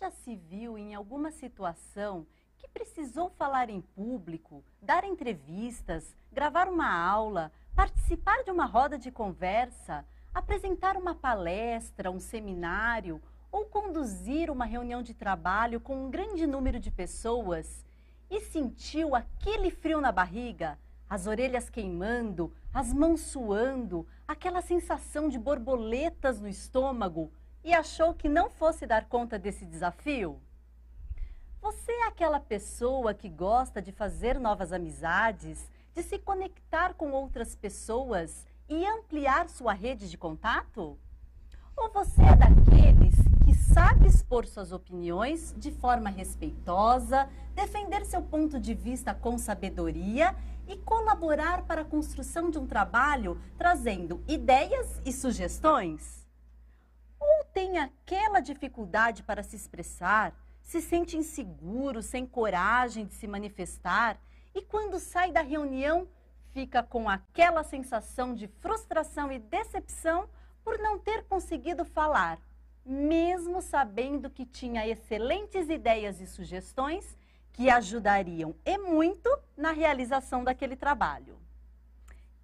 já se viu em alguma situação que precisou falar em público, dar entrevistas, gravar uma aula, participar de uma roda de conversa, apresentar uma palestra, um seminário ou conduzir uma reunião de trabalho com um grande número de pessoas e sentiu aquele frio na barriga, as orelhas queimando, as mãos suando, aquela sensação de borboletas no estômago e achou que não fosse dar conta desse desafio? Você é aquela pessoa que gosta de fazer novas amizades, de se conectar com outras pessoas e ampliar sua rede de contato? Ou você é daqueles que sabe expor suas opiniões de forma respeitosa, defender seu ponto de vista com sabedoria e colaborar para a construção de um trabalho trazendo ideias e sugestões? Ou tem aquela dificuldade para se expressar, se sente inseguro, sem coragem de se manifestar e quando sai da reunião fica com aquela sensação de frustração e decepção por não ter conseguido falar, mesmo sabendo que tinha excelentes ideias e sugestões que ajudariam e muito na realização daquele trabalho?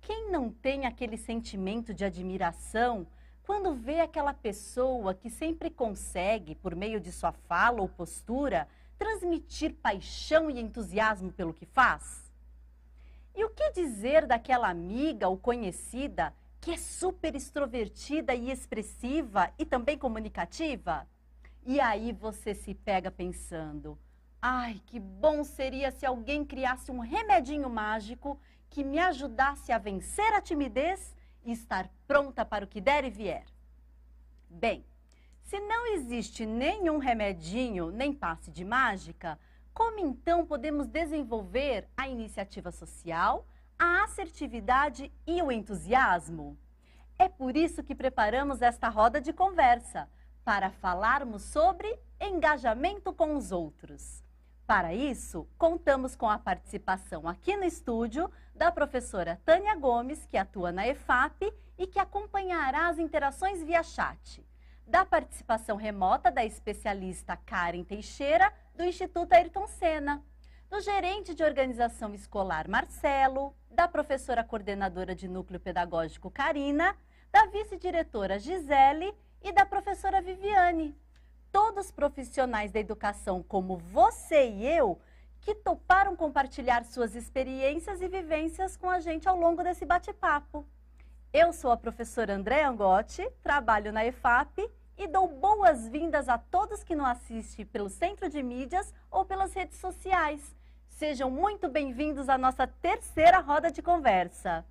Quem não tem aquele sentimento de admiração quando vê aquela pessoa que sempre consegue, por meio de sua fala ou postura, transmitir paixão e entusiasmo pelo que faz? E o que dizer daquela amiga ou conhecida que é super extrovertida e expressiva e também comunicativa? E aí você se pega pensando, ai, que bom seria se alguém criasse um remedinho mágico que me ajudasse a vencer a timidez e estar pronta para o que der e vier. Bem, se não existe nenhum remedinho nem passe de mágica, como então podemos desenvolver a iniciativa social, a assertividade e o entusiasmo? É por isso que preparamos esta roda de conversa, para falarmos sobre engajamento com os outros. Para isso, contamos com a participação aqui no estúdio da professora Tânia Gomes, que atua na EFAP e que acompanhará as interações via chat. Da participação remota da especialista Karen Teixeira, do Instituto Ayrton Senna. Do gerente de organização escolar Marcelo, da professora coordenadora de núcleo pedagógico Karina, da vice-diretora Gisele e da professora Viviane. Todos profissionais da educação como você e eu, que toparam compartilhar suas experiências e vivências com a gente ao longo desse bate-papo. Eu sou a professora Andréa Angotti, trabalho na EFAP e dou boas-vindas a todos que nos assistem pelo Centro de Mídias ou pelas redes sociais. Sejam muito bem-vindos à nossa terceira roda de conversa.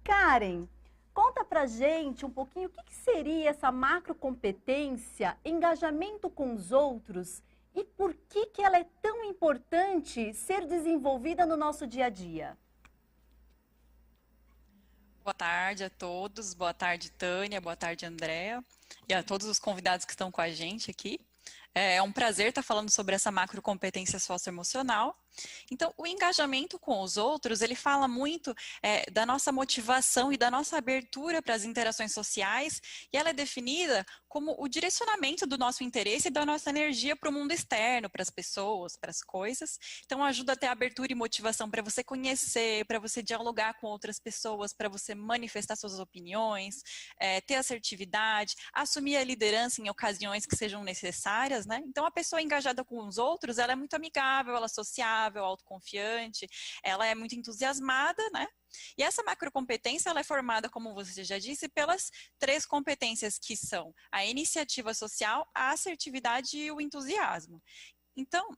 Karen, conta pra gente um pouquinho o que seria essa macrocompetência, engajamento com os outros e por que ela é tão importante ser desenvolvida no nosso dia a dia. Boa tarde a todos, boa tarde Tânia, boa tarde Andréa e a todos os convidados que estão com a gente aqui. É um prazer estar falando sobre essa macrocompetência socioemocional. Então, o engajamento com os outros, ele fala muito da nossa motivação e da nossa abertura para as interações sociais, e ela é definida como o direcionamento do nosso interesse e da nossa energia para o mundo externo, para as pessoas, para as coisas. Então, ajuda a ter abertura e motivação para você conhecer, para você dialogar com outras pessoas, para você manifestar suas opiniões, ter assertividade, assumir a liderança em ocasiões que sejam necessárias, né? Então, a pessoa engajada com os outros, ela é muito amigável, ela é sociável, autoconfiante, ela é muito entusiasmada, né? E essa macrocompetência, ela é formada, como você já disse, pelas 3 competências que são a iniciativa social, a assertividade e o entusiasmo. Então,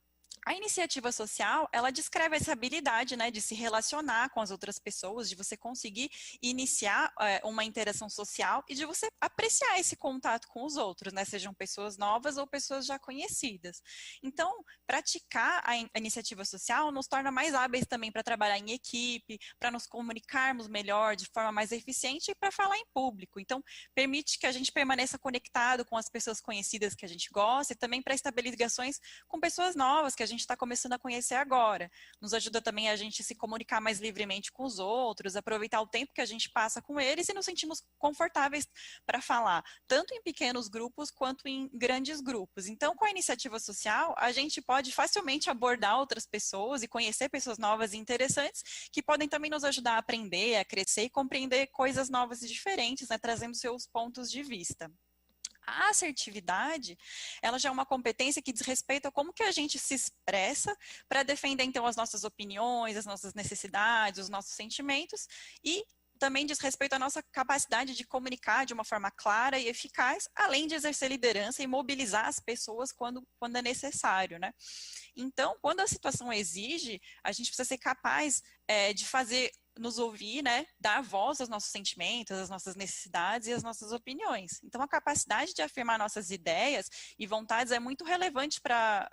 a iniciativa social, ela descreve essa habilidade, né, de se relacionar com as outras pessoas, de você conseguir iniciar uma interação social e de você apreciar esse contato com os outros, né, sejam pessoas novas ou pessoas já conhecidas. Então, praticar a iniciativa social nos torna mais hábeis também para trabalhar em equipe, para nos comunicarmos melhor, de forma mais eficiente e para falar em público. Então, permite que a gente permaneça conectado com as pessoas conhecidas que a gente gosta e também para estabelecer ligações com pessoas novas que a gente está começando a conhecer agora. Nos ajuda também a gente se comunicar mais livremente com os outros, aproveitar o tempo que a gente passa com eles e nos sentimos confortáveis para falar, tanto em pequenos grupos quanto em grandes grupos. Então, com a iniciativa social, a gente pode facilmente abordar outras pessoas e conhecer pessoas novas e interessantes que podem também nos ajudar a aprender, a crescer e compreender coisas novas e diferentes, né, trazendo seus pontos de vista. A assertividade, ela já é uma competência que diz respeito a como que a gente se expressa para defender, então, as nossas opiniões, as nossas necessidades, os nossos sentimentos e também diz respeito à nossa capacidade de comunicar de uma forma clara e eficaz, além de exercer liderança e mobilizar as pessoas quando é necessário, né? Então, quando a situação exige, a gente precisa ser capaz de nos ouvir, né, dar voz aos nossos sentimentos, às nossas necessidades e às nossas opiniões. Então, a capacidade de afirmar nossas ideias e vontades é muito relevante para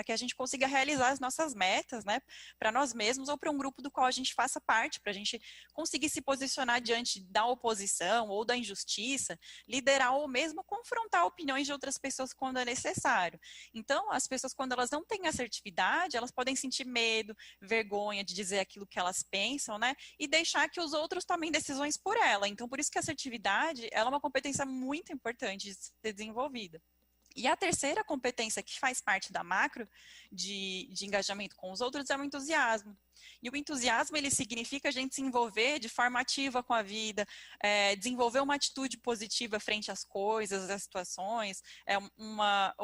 que a gente consiga realizar as nossas metas, né, para nós mesmos ou para um grupo do qual a gente faça parte, para a gente conseguir se posicionar diante da oposição ou da injustiça, liderar ou mesmo confrontar opiniões de outras pessoas quando é necessário. Então, as pessoas, quando elas não têm assertividade, elas podem sentir medo, vergonha de dizer aquilo que elas pensam, né? E deixar que os outros tomem decisões por ela. Então, por isso que a assertividade ela é uma competência muito importante de ser desenvolvida. E a terceira competência que faz parte da macro de engajamento com os outros é o entusiasmo. E o entusiasmo, ele significa a gente se envolver de forma ativa com a vida, desenvolver uma atitude positiva frente às coisas, às situações, uma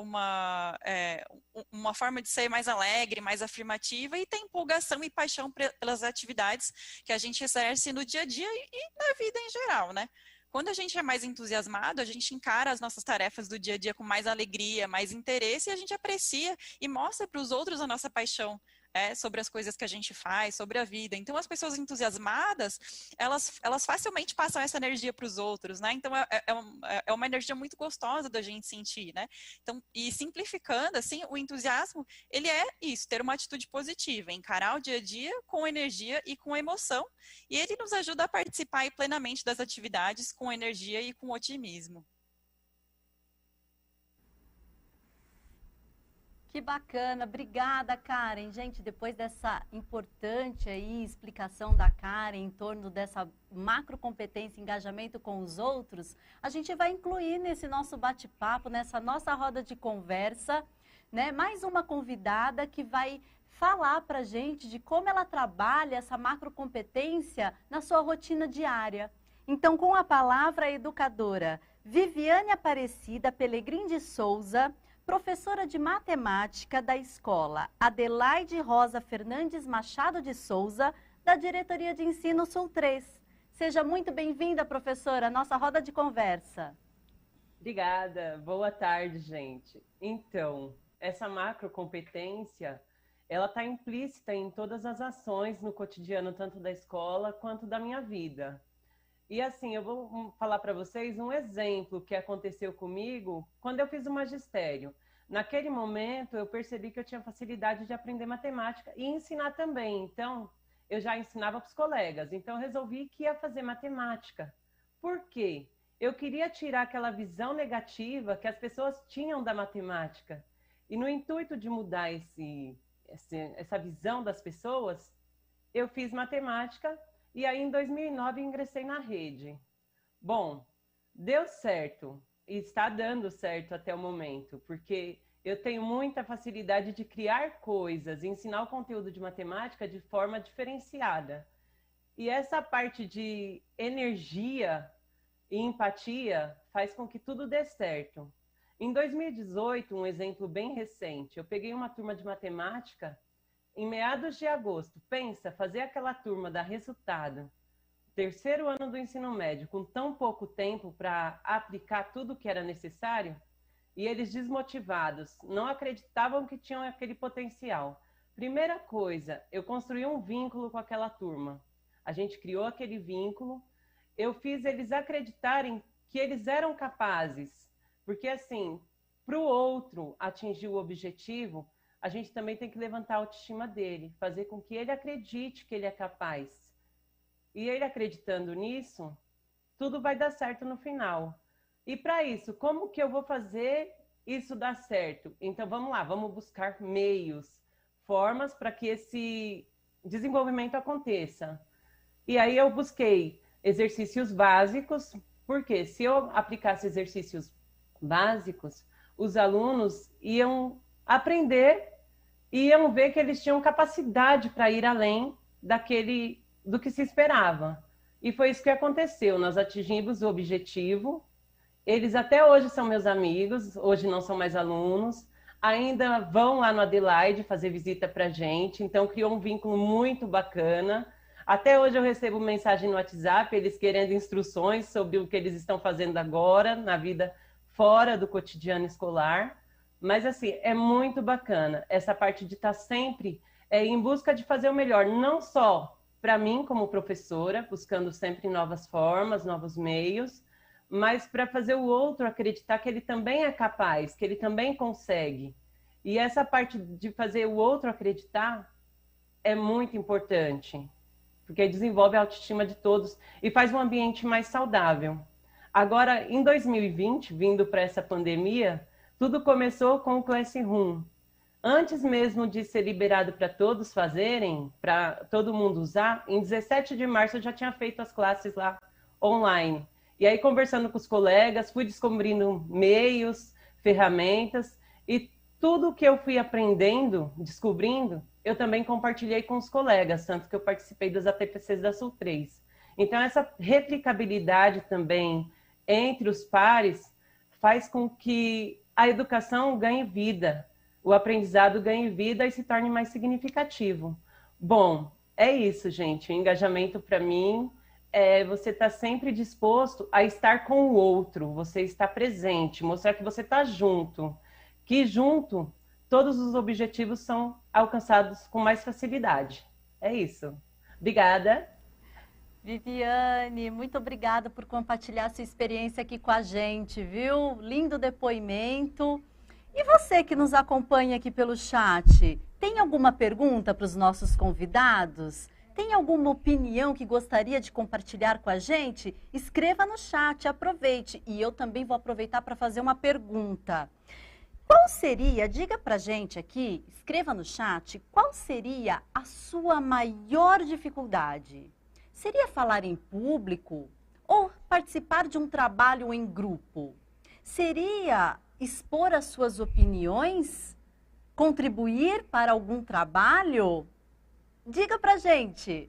forma de ser mais alegre, mais afirmativa e ter empolgação e paixão pelas atividades que a gente exerce no dia a dia e na vida em geral, né? Quando a gente é mais entusiasmado, a gente encara as nossas tarefas do dia a dia com mais alegria, mais interesse, e a gente aprecia e mostra para os outros a nossa paixão sobre as coisas que a gente faz, sobre a vida. Então, as pessoas entusiasmadas, elas facilmente passam essa energia para os outros, né? Então, é uma energia muito gostosa da gente sentir, né? Então, e simplificando, assim, o entusiasmo, ele é isso, ter uma atitude positiva, encarar o dia a dia com energia e com emoção, e ele nos ajuda a participar aí plenamente das atividades com energia e com otimismo. Que bacana, obrigada, Karen. Gente, depois dessa importante aí explicação da Karen em torno dessa macrocompetência, engajamento com os outros, a gente vai incluir nesse nosso bate-papo, nessa nossa roda de conversa, né, mais uma convidada que vai falar para a gente de como ela trabalha essa macrocompetência na sua rotina diária. Então, com a palavra, a educadora Viviane Aparecida Pelegrim de Souza, professora de matemática da escola Adelaide Rosa Fernandes Machado de Souza, da Diretoria de Ensino Sul 3. Seja muito bem-vinda, professora, à nossa roda de conversa. Obrigada, boa tarde, gente. Então, essa macrocompetência, ela está implícita em todas as ações no cotidiano, tanto da escola quanto da minha vida. E assim, eu vou falar para vocês um exemplo que aconteceu comigo quando eu fiz o magistério. Naquele momento, eu percebi que eu tinha facilidade de aprender matemática e ensinar também. Então, eu já ensinava para os colegas. Então, eu resolvi que ia fazer matemática. Por quê? Eu queria tirar aquela visão negativa que as pessoas tinham da matemática. E no intuito de mudar essa visão das pessoas, eu fiz matemática. E aí, em 2009, ingressei na rede. Bom, deu certo e está dando certo até o momento, porque eu tenho muita facilidade de criar coisas, ensinar o conteúdo de matemática de forma diferenciada. E essa parte de energia e empatia faz com que tudo dê certo. Em 2018, um exemplo bem recente, eu peguei uma turma de matemática em meados de agosto. Pensa, fazer aquela turma dar resultado, terceiro ano do ensino médio, com tão pouco tempo para aplicar tudo o que era necessário, e eles desmotivados, não acreditavam que tinham aquele potencial. Primeira coisa, eu construí um vínculo com aquela turma. A gente criou aquele vínculo, eu fiz eles acreditarem que eles eram capazes, porque assim, para o outro atingir o objetivo, a gente também tem que levantar a autoestima dele, fazer com que ele acredite que ele é capaz. E ele acreditando nisso, tudo vai dar certo no final. E para isso, como que eu vou fazer isso dar certo? Então vamos lá, vamos buscar meios, formas para que esse desenvolvimento aconteça. E aí eu busquei exercícios básicos, porque se eu aplicasse exercícios básicos, os alunos iam aprender, iam ver que eles tinham capacidade para ir além do que se esperava. E foi isso que aconteceu. Nós atingimos o objetivo. Eles até hoje são meus amigos, hoje não são mais alunos, ainda vão lá no Adelaide fazer visita para a gente, então criou um vínculo muito bacana. Até hoje eu recebo mensagem no WhatsApp, eles querendo instruções sobre o que eles estão fazendo agora, na vida fora do cotidiano escolar. Mas, assim, é muito bacana essa parte de estar sempre em busca de fazer o melhor, não só para mim como professora, buscando sempre novas formas, novos meios, mas para fazer o outro acreditar que ele também é capaz, que ele também consegue. E essa parte de fazer o outro acreditar é muito importante, porque desenvolve a autoestima de todos e faz um ambiente mais saudável. Agora, em 2020, vindo para essa pandemia, tudo começou com o Classroom. Antes mesmo de ser liberado para todos fazerem, para todo mundo usar, em 17 de março eu já tinha feito as classes lá online. E aí, conversando com os colegas, fui descobrindo meios, ferramentas, e tudo que eu fui aprendendo, descobrindo, eu também compartilhei com os colegas, tanto que eu participei dos ATPCs da Sul 3. Então, essa replicabilidade também entre os pares faz com que a educação ganhe vida, o aprendizado ganhe vida e se torne mais significativo. Bom, é isso, gente. O engajamento, para mim, é você estar sempre disposto a estar com o outro, você estar presente, mostrar que você está junto, que junto todos os objetivos são alcançados com mais facilidade. É isso. Obrigada. Viviane, muito obrigada por compartilhar sua experiência aqui com a gente, viu? Lindo depoimento. E você que nos acompanha aqui pelo chat, tem alguma pergunta para os nossos convidados? Tem alguma opinião que gostaria de compartilhar com a gente? Escreva no chat, aproveite. E eu também vou aproveitar para fazer uma pergunta. Qual seria, diga pra gente aqui, escreva no chat, qual seria a sua maior dificuldade? Seria falar em público ou participar de um trabalho em grupo? Seria expor as suas opiniões? Contribuir para algum trabalho? Diga pra gente.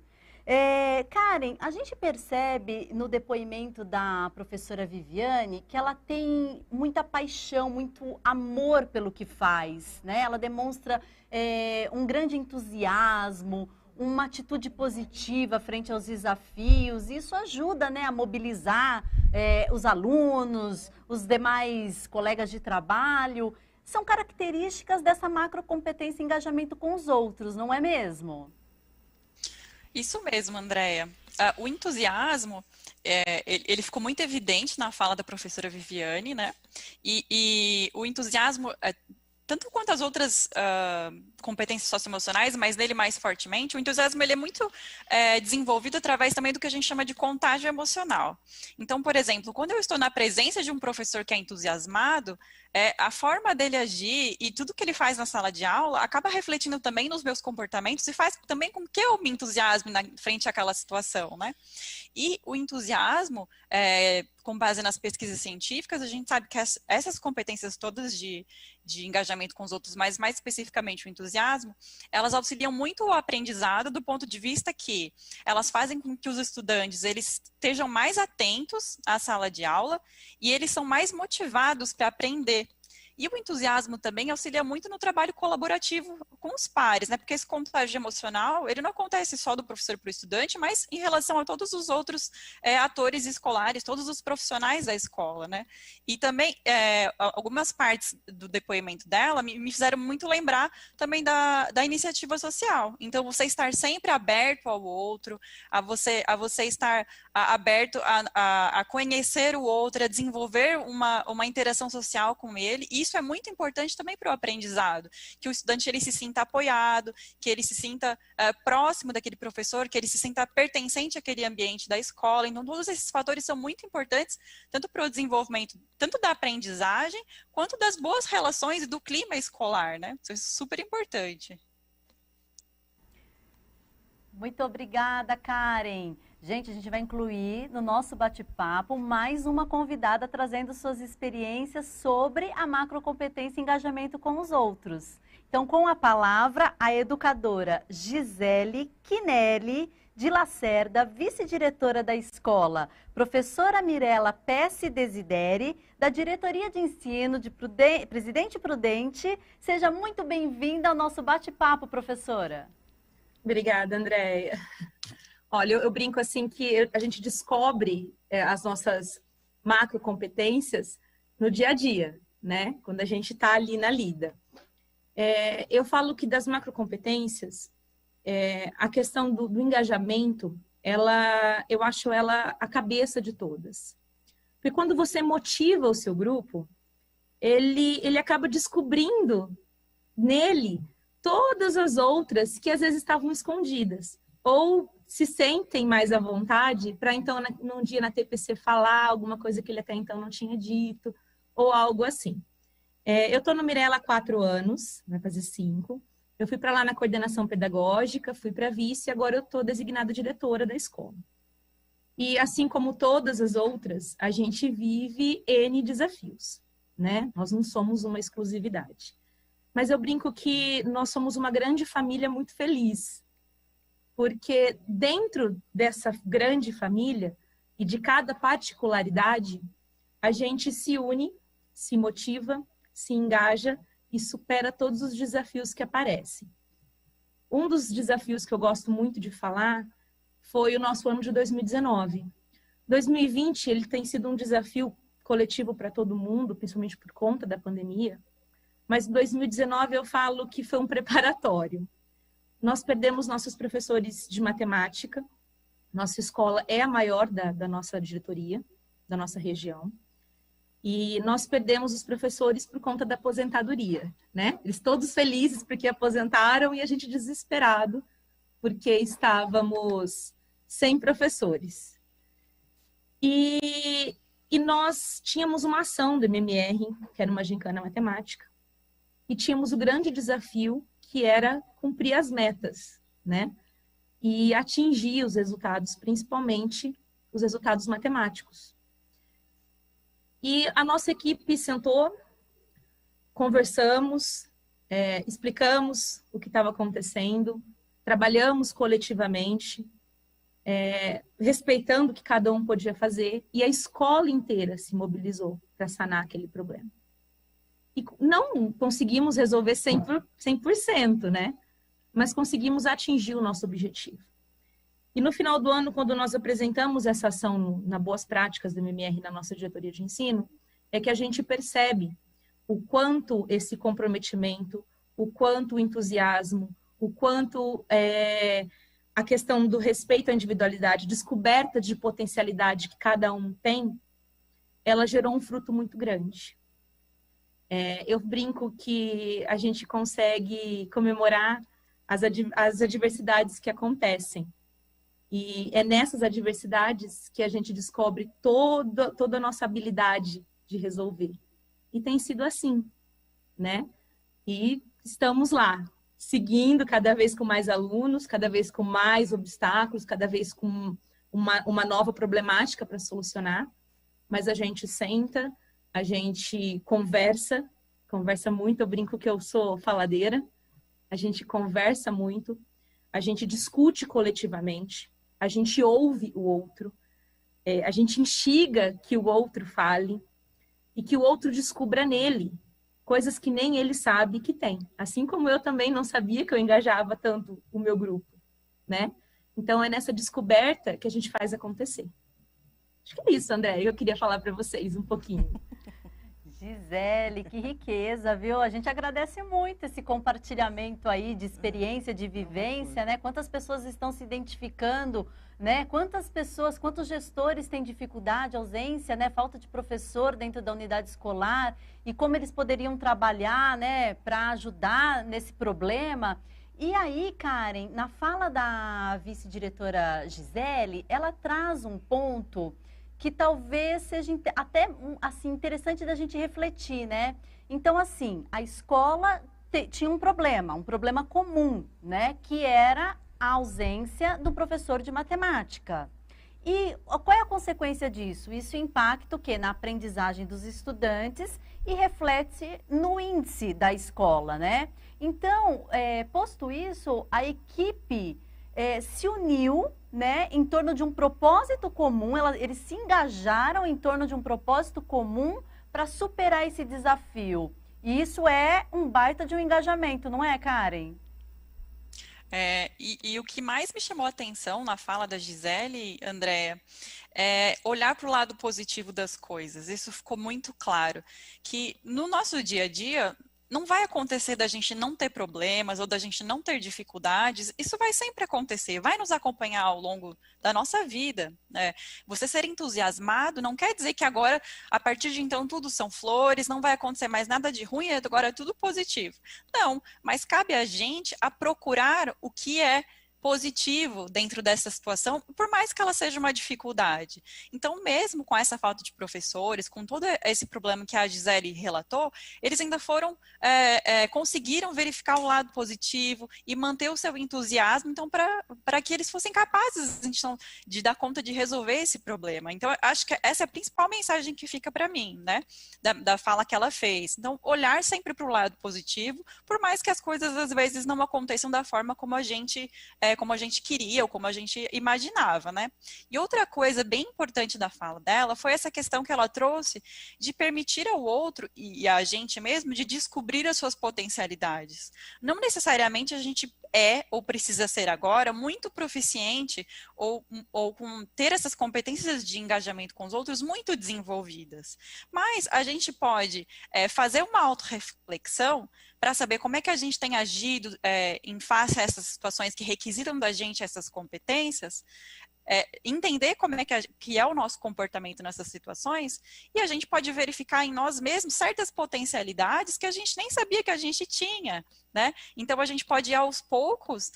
Karen, a gente percebe no depoimento da professora Viviane que ela tem muita paixão, muito amor pelo que faz, né? Ela demonstra um grande entusiasmo, uma atitude positiva frente aos desafios. Isso ajuda, né, a mobilizar os alunos, os demais colegas de trabalho. São características dessa macrocompetência e engajamento com os outros, não é mesmo? Isso mesmo, Andréia. O entusiasmo, ele ficou muito evidente na fala da professora Viviane, né? E o entusiasmo, tanto quanto as outras competências socioemocionais, mas nele mais fortemente, o entusiasmo ele é muito desenvolvido através também do que a gente chama de contágio emocional. Então, por exemplo, quando eu estou na presença de um professor que é entusiasmado, a forma dele agir e tudo que ele faz na sala de aula acaba refletindo também nos meus comportamentos e faz também com que eu me entusiasme frente àquela situação, né? E o entusiasmo, com base nas pesquisas científicas, a gente sabe que essas competências todas de engajamento com os outros, mas mais especificamente o entusiasmo, elas auxiliam muito o aprendizado do ponto de vista que elas fazem com que os estudantes eles estejam mais atentos à sala de aula e eles são mais motivados para aprender. E o entusiasmo também auxilia muito no trabalho colaborativo com os pares, né? Porque esse contágio emocional, ele não acontece só do professor para o estudante, mas em relação a todos os outros atores escolares, todos os profissionais da escola, né? E também, algumas partes do depoimento dela me fizeram muito lembrar também da iniciativa social. Então, você estar sempre aberto ao outro, a você estar aberto a conhecer o outro, a desenvolver uma interação social com ele. Isso é muito importante também para o aprendizado, que o estudante ele se sinta apoiado, que ele se sinta próximo daquele professor, que ele se sinta pertencente àquele ambiente da escola. Então, todos esses fatores são muito importantes, tanto para o desenvolvimento, tanto da aprendizagem, quanto das boas relações e do clima escolar, né? Isso é super importante. Muito obrigada, Karen. Gente, a gente vai incluir no nosso bate-papo mais uma convidada trazendo suas experiências sobre a macrocompetência e engajamento com os outros. Então, com a palavra, a educadora Gisele Quinelli de Lacerda, vice-diretora da escola, professora Mirela Pesce Desideri, da Diretoria de Ensino de Presidente Prudente. Seja muito bem-vinda ao nosso bate-papo, professora. Obrigada, Andréia. Olha, eu brinco assim que a gente descobre as nossas macrocompetências no dia a dia, né? Quando a gente está ali na lida. Eu falo que das macrocompetências, a questão do engajamento, eu acho ela a cabeça de todas. Porque quando você motiva o seu grupo, ele acaba descobrindo nele todas as outras que às vezes estavam escondidas. Ou se sentem mais à vontade para então, num dia na TPC, falar alguma coisa que ele até então não tinha dito, ou algo assim. Eu estou no Mirela há 4 anos, vai fazer 5. Eu fui para lá na coordenação pedagógica, fui para vice e agora eu estou designada diretora da escola. E assim como todas as outras, a gente vive N desafios, né? Nós não somos uma exclusividade. Mas eu brinco que nós somos uma grande família muito feliz. Porque dentro dessa grande família e de cada particularidade, a gente se une, se motiva, se engaja e supera todos os desafios que aparecem. Um dos desafios que eu gosto muito de falar foi o nosso ano de 2019. 2020, ele tem sido um desafio coletivo para todo mundo, principalmente por conta da pandemia, mas em 2019 eu falo que foi um preparatório. Nós perdemos nossos professores de matemática. Nossa escola é a maior da nossa diretoria, da nossa região. E nós perdemos os professores por conta da aposentadoria, né? Eles todos felizes porque aposentaram e a gente desesperado porque estávamos sem professores. E nós tínhamos uma ação do MMR, que era uma gincana matemática, e tínhamos o grande desafio que era cumprir as metas, né? E atingir os resultados, principalmente os resultados matemáticos. E a nossa equipe sentou, conversamos, explicamos o que estava acontecendo, trabalhamos coletivamente, respeitando o que cada um podia fazer, e a escola inteira se mobilizou para sanar aquele problema. E não conseguimos resolver 100%, né? Mas conseguimos atingir o nosso objetivo. E no final do ano, quando nós apresentamos essa ação na Boas Práticas do MMR na nossa diretoria de ensino, é que a gente percebe o quanto esse comprometimento, o quanto o entusiasmo, o quanto a questão do respeito à individualidade, descoberta de potencialidade que cada um tem, ela gerou um fruto muito grande. Eu brinco que a gente consegue comemorar as adversidades que acontecem. E é nessas adversidades que a gente descobre toda a nossa habilidade de resolver. E tem sido assim, né? E estamos lá, seguindo cada vez com mais alunos, cada vez com mais obstáculos, cada vez com uma nova problemática para solucionar. Mas a gente senta, a gente conversa muito. Eu brinco que eu sou faladeira. A gente conversa muito, a gente discute coletivamente, a gente ouve o outro, a gente instiga que o outro fale e que o outro descubra nele coisas que nem ele sabe que tem. Assim como eu também não sabia que eu engajava tanto o meu grupo, né? Então é nessa descoberta que a gente faz acontecer. Acho que é isso, André. Eu queria falar para vocês um pouquinho. Gisele, que riqueza, viu? A gente agradece muito esse compartilhamento aí de experiência, de vivência, né? Quantas pessoas estão se identificando, né? Quantos gestores têm dificuldade, ausência, né? Falta de professor dentro da unidade escolar e como eles poderiam trabalhar, né? Para ajudar nesse problema. E aí, Karen, na fala da vice-diretora Gisele, ela traz um ponto que talvez seja até assim, interessante da gente refletir, né? Então, assim, a escola tinha um problema comum, né? Que era a ausência do professor de matemática. E qual é a consequência disso? Isso impacta o quê? Na aprendizagem dos estudantes e reflete no índice da escola, né? Então, posto isso, a equipe se uniu, né, em torno de um propósito comum, eles se engajaram em torno de um propósito comum para superar esse desafio. E isso é um baita de um engajamento, não é, Karen? E o que mais me chamou a atenção na fala da Gisele, Andréa, é olhar para o lado positivo das coisas. Isso ficou muito claro, que no nosso dia a dia não vai acontecer da gente não ter problemas ou da gente não ter dificuldades. Isso vai sempre acontecer, vai nos acompanhar ao longo da nossa vida, né? Você ser entusiasmado não quer dizer que agora, a partir de então, tudo são flores, não vai acontecer mais nada de ruim, agora é tudo positivo. Não, mas cabe a gente a procurar o que é positivo dentro dessa situação, por mais que ela seja uma dificuldade. Então, mesmo com essa falta de professores, com todo esse problema que a Gisele relatou, eles ainda conseguiram verificar o lado positivo e manter o seu entusiasmo, então, para que eles fossem capazes, então, de dar conta de resolver esse problema. Então, acho que essa é a principal mensagem que fica para mim, né, da fala que ela fez. Então, olhar sempre para o lado positivo, por mais que as coisas, às vezes, não aconteçam da forma como a gente queria ou como a gente imaginava, né? E outra coisa bem importante da fala dela foi essa questão que ela trouxe de permitir ao outro e a gente mesmo de descobrir as suas potencialidades. Não necessariamente a gente ou precisa ser agora muito proficiente ou com ter essas competências de engajamento com os outros muito desenvolvidas. Mas a gente pode fazer uma autorreflexão para saber como é que a gente tem agido em face a essas situações que requisitam da gente essas competências, entender como é que é o nosso comportamento nessas situações, e a gente pode verificar em nós mesmos certas potencialidades que a gente nem sabia que a gente tinha, né? Então, a gente pode ir aos poucos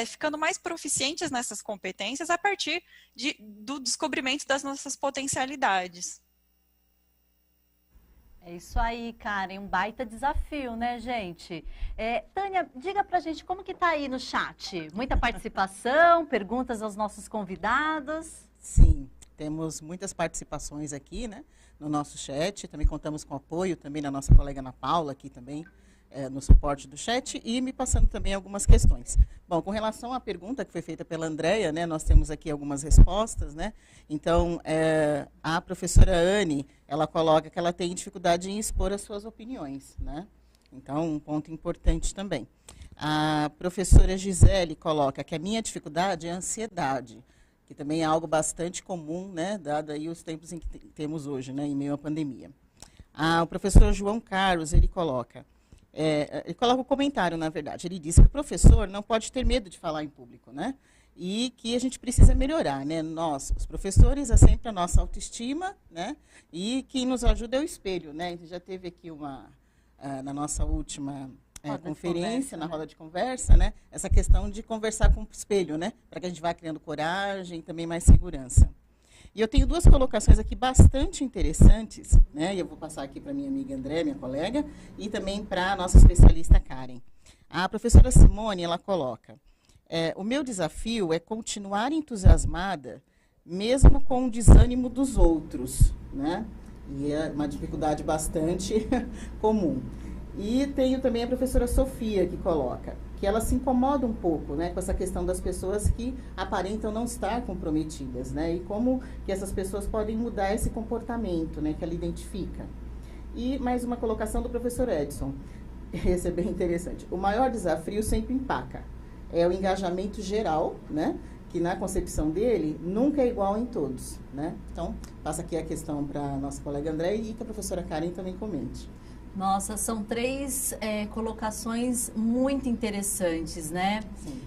ficando mais proficientes nessas competências a partir do descobrimento das nossas potencialidades. É isso aí, Karen, um baita desafio, né, gente? Tânia, diga pra gente como que tá aí no chat. Muita participação, perguntas aos nossos convidados? Sim, temos muitas participações aqui, né, no nosso chat. Também contamos com apoio também da nossa colega Ana Paula aqui também, no suporte do chat e me passando também algumas questões. Bom, com relação à pergunta que foi feita pela Andréa, né, nós temos aqui algumas respostas, né? Então, a professora Anne, ela coloca que ela tem dificuldade em expor as suas opiniões, né? Então, um ponto importante também. A professora Gisele coloca que a minha dificuldade é a ansiedade, que também é algo bastante comum, né, dado aí os tempos em que temos hoje, né, em meio à pandemia. O professor João Carlos, ele coloca um comentário, na verdade. Ele diz que o professor não pode ter medo de falar em público, né? E que a gente precisa melhorar, né? Nós, os professores, é sempre a nossa autoestima, né? E quem nos ajuda é o espelho, né? A gente já teve aqui na nossa última conferência, na roda de conversa, né? Essa questão de conversar com o espelho, né? Para que a gente vá criando coragem e também mais segurança. E eu tenho duas colocações aqui bastante interessantes, né? E eu vou passar aqui para minha amiga André, minha colega, e também para a nossa especialista Karen. A professora Simone, ela coloca, o meu desafio é continuar entusiasmada, mesmo com o desânimo dos outros, né? E é uma dificuldade bastante comum. E tenho também a professora Sofia, que coloca que ela se incomoda um pouco, né, com essa questão das pessoas que aparentam não estar comprometidas, né, e como que essas pessoas podem mudar esse comportamento, né, que ela identifica. E mais uma colocação do professor Edson, esse é bem interessante. O maior desafio sempre empaca, é o engajamento geral, né, que na concepção dele nunca é igual em todos, né. Então, passa aqui a questão para a nossa colega André e que a professora Karen também comente. Nossa, são três colocações muito interessantes, né? Sim.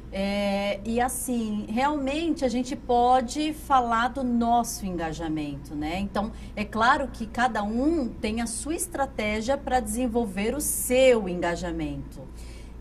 E assim, realmente a gente pode falar do nosso engajamento, né? Então, é claro que cada um tem a sua estratégia para desenvolver o seu engajamento.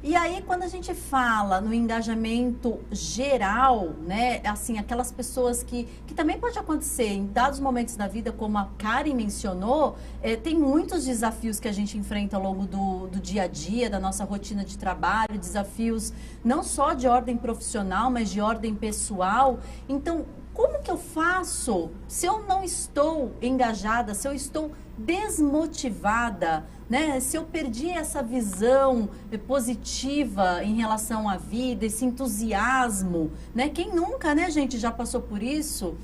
E aí, quando a gente fala no engajamento geral, né, assim, aquelas pessoas que também pode acontecer em dados momentos da vida, como a Karen mencionou, tem muitos desafios que a gente enfrenta ao longo do dia a dia, da nossa rotina de trabalho, desafios não só de ordem profissional, mas de ordem pessoal. Então, como que eu faço se eu não estou engajada, se eu estou desmotivada, né? Se eu perdi essa visão positiva em relação à vida, esse entusiasmo, né? Quem nunca, né, gente, já passou por isso?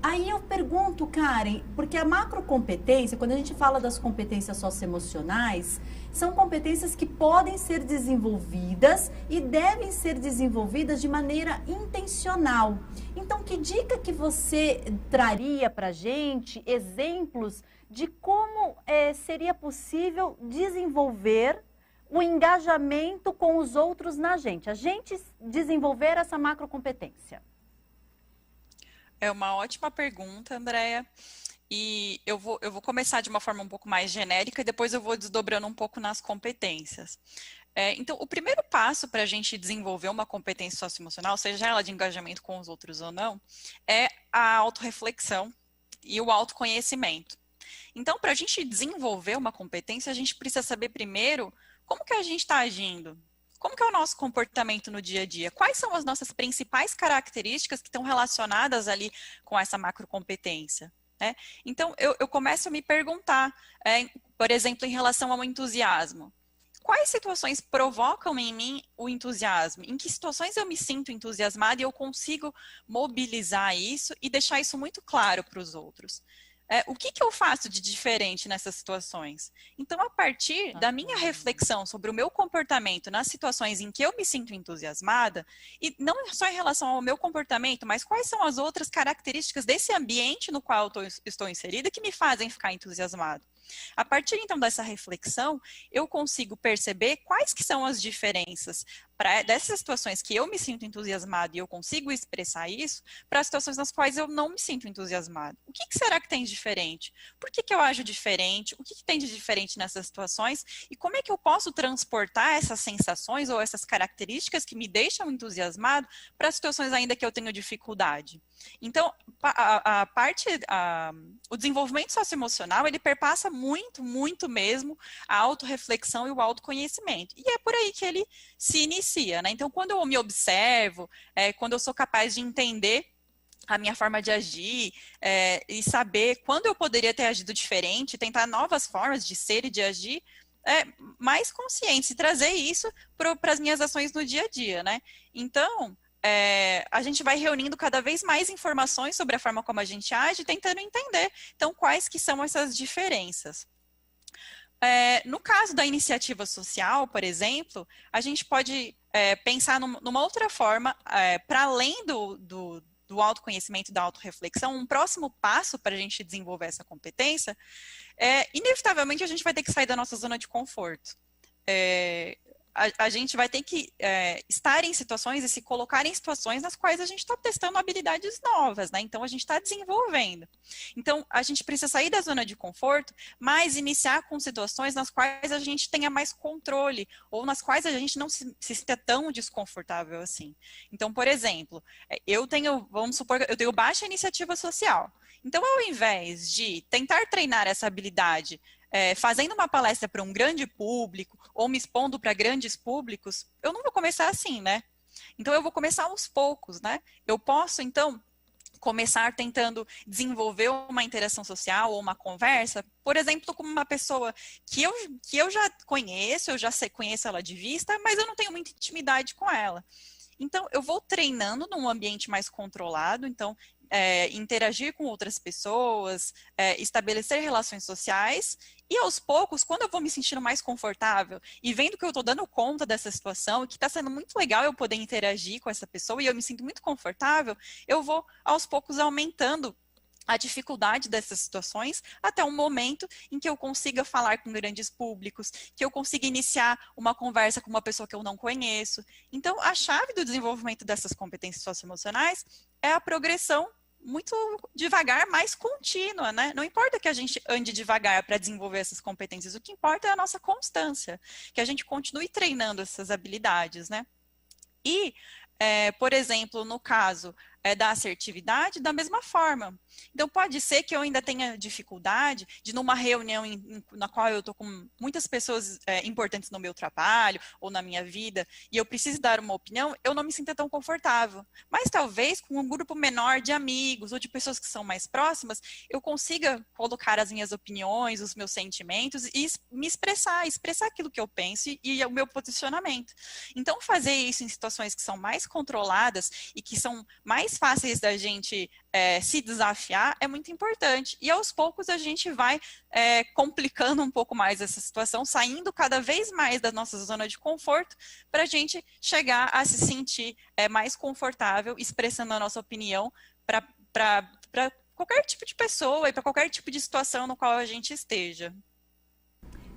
Aí eu pergunto, Karen, porque a macrocompetência, quando a gente fala das competências socioemocionais, são competências que podem ser desenvolvidas e devem ser desenvolvidas de maneira intencional. Então, que dica que você traria para a gente, exemplos de como seria possível desenvolver o engajamento com os outros na gente, a gente desenvolver essa macrocompetência? É uma ótima pergunta, Andréia. E eu vou começar de uma forma um pouco mais genérica e depois eu vou desdobrando um pouco nas competências. Então, o primeiro passo para a gente desenvolver uma competência socioemocional, seja ela de engajamento com os outros ou não, é a autorreflexão e o autoconhecimento. Então, para a gente desenvolver uma competência, a gente precisa saber primeiro como que a gente está agindo. Como que é o nosso comportamento no dia a dia? Quais são as nossas principais características que estão relacionadas ali com essa macrocompetência? Né? Então, eu começo a me perguntar, por exemplo, em relação ao entusiasmo. Quais situações provocam em mim o entusiasmo? Em que situações eu me sinto entusiasmada e eu consigo mobilizar isso e deixar isso muito claro para os outros? O que eu faço de diferente nessas situações? Então, a partir da minha reflexão sobre o meu comportamento nas situações em que eu me sinto entusiasmada, e não só em relação ao meu comportamento, mas quais são as outras características desse ambiente no qual eu estou inserida que me fazem ficar entusiasmado? A partir, então, dessa reflexão, eu consigo perceber quais que são as diferenças dessas situações que eu me sinto entusiasmado e eu consigo expressar isso, para as situações nas quais eu não me sinto entusiasmado. O que será que tem de diferente? Por que eu ajo diferente? O que tem de diferente nessas situações? E como é que eu posso transportar essas sensações ou essas características que me deixam entusiasmado para situações ainda que eu tenho dificuldade? Então, o desenvolvimento socioemocional, ele perpassa muito, muito mesmo a autorreflexão e o autoconhecimento. E é por aí que ele se inicia, né? Então, quando eu me observo, quando eu sou capaz de entender a minha forma de agir e saber quando eu poderia ter agido diferente, tentar novas formas de ser e de agir, mais consciente, e trazer isso para as minhas ações no dia a dia, né? Então, a gente vai reunindo cada vez mais informações sobre a forma como a gente age, tentando entender, então, quais que são essas diferenças. No caso da iniciativa social, por exemplo, a gente pode pensar numa outra forma, para além do autoconhecimento e da autorreflexão, um próximo passo para a gente desenvolver essa competência, inevitavelmente a gente vai ter que sair da nossa zona de conforto. A gente vai ter que estar em situações e se colocar em situações nas quais a gente está testando habilidades novas, né? Então, a gente está desenvolvendo. Então, a gente precisa sair da zona de conforto, mas iniciar com situações nas quais a gente tenha mais controle, ou nas quais a gente não se sinta tão desconfortável assim. Então, por exemplo, vamos supor que eu tenho baixa iniciativa social. Então, ao invés de tentar treinar essa habilidade fazendo uma palestra para um grande público ou me expondo para grandes públicos, eu não vou começar assim, né? Então, eu vou começar aos poucos, né? Eu posso, então, começar tentando desenvolver uma interação social ou uma conversa, por exemplo, com uma pessoa que eu já conheço, conheço ela de vista, mas eu não tenho muita intimidade com ela. Então, eu vou treinando num ambiente mais controlado, então, interagir com outras pessoas, estabelecer relações sociais, e aos poucos, quando eu vou me sentindo mais confortável e vendo que eu estou dando conta dessa situação e que está sendo muito legal eu poder interagir com essa pessoa e eu me sinto muito confortável, eu vou aos poucos aumentando a dificuldade dessas situações até um momento em que eu consiga falar com grandes públicos, que eu consiga iniciar uma conversa com uma pessoa que eu não conheço. Então, a chave do desenvolvimento dessas competências socioemocionais é a progressão muito devagar, mas contínua, né? Não importa que a gente ande devagar para desenvolver essas competências, o que importa é a nossa constância, que a gente continue treinando essas habilidades, né? E, por exemplo, no caso da assertividade, da mesma forma. Então, pode ser que eu ainda tenha dificuldade de, numa reunião na qual eu estou com muitas pessoas importantes no meu trabalho ou na minha vida, e eu preciso dar uma opinião, eu não me sinta tão confortável. Mas talvez com um grupo menor de amigos ou de pessoas que são mais próximas, eu consiga colocar as minhas opiniões, os meus sentimentos e me expressar aquilo que eu penso e o meu posicionamento. Então, fazer isso em situações que são mais controladas e que são mais fáceis da gente se desafiar é muito importante. E aos poucos a gente vai complicando um pouco mais essa situação, saindo cada vez mais da nossa zona de conforto para a gente chegar a se sentir mais confortável, expressando a nossa opinião para qualquer tipo de pessoa e para qualquer tipo de situação no qual a gente esteja.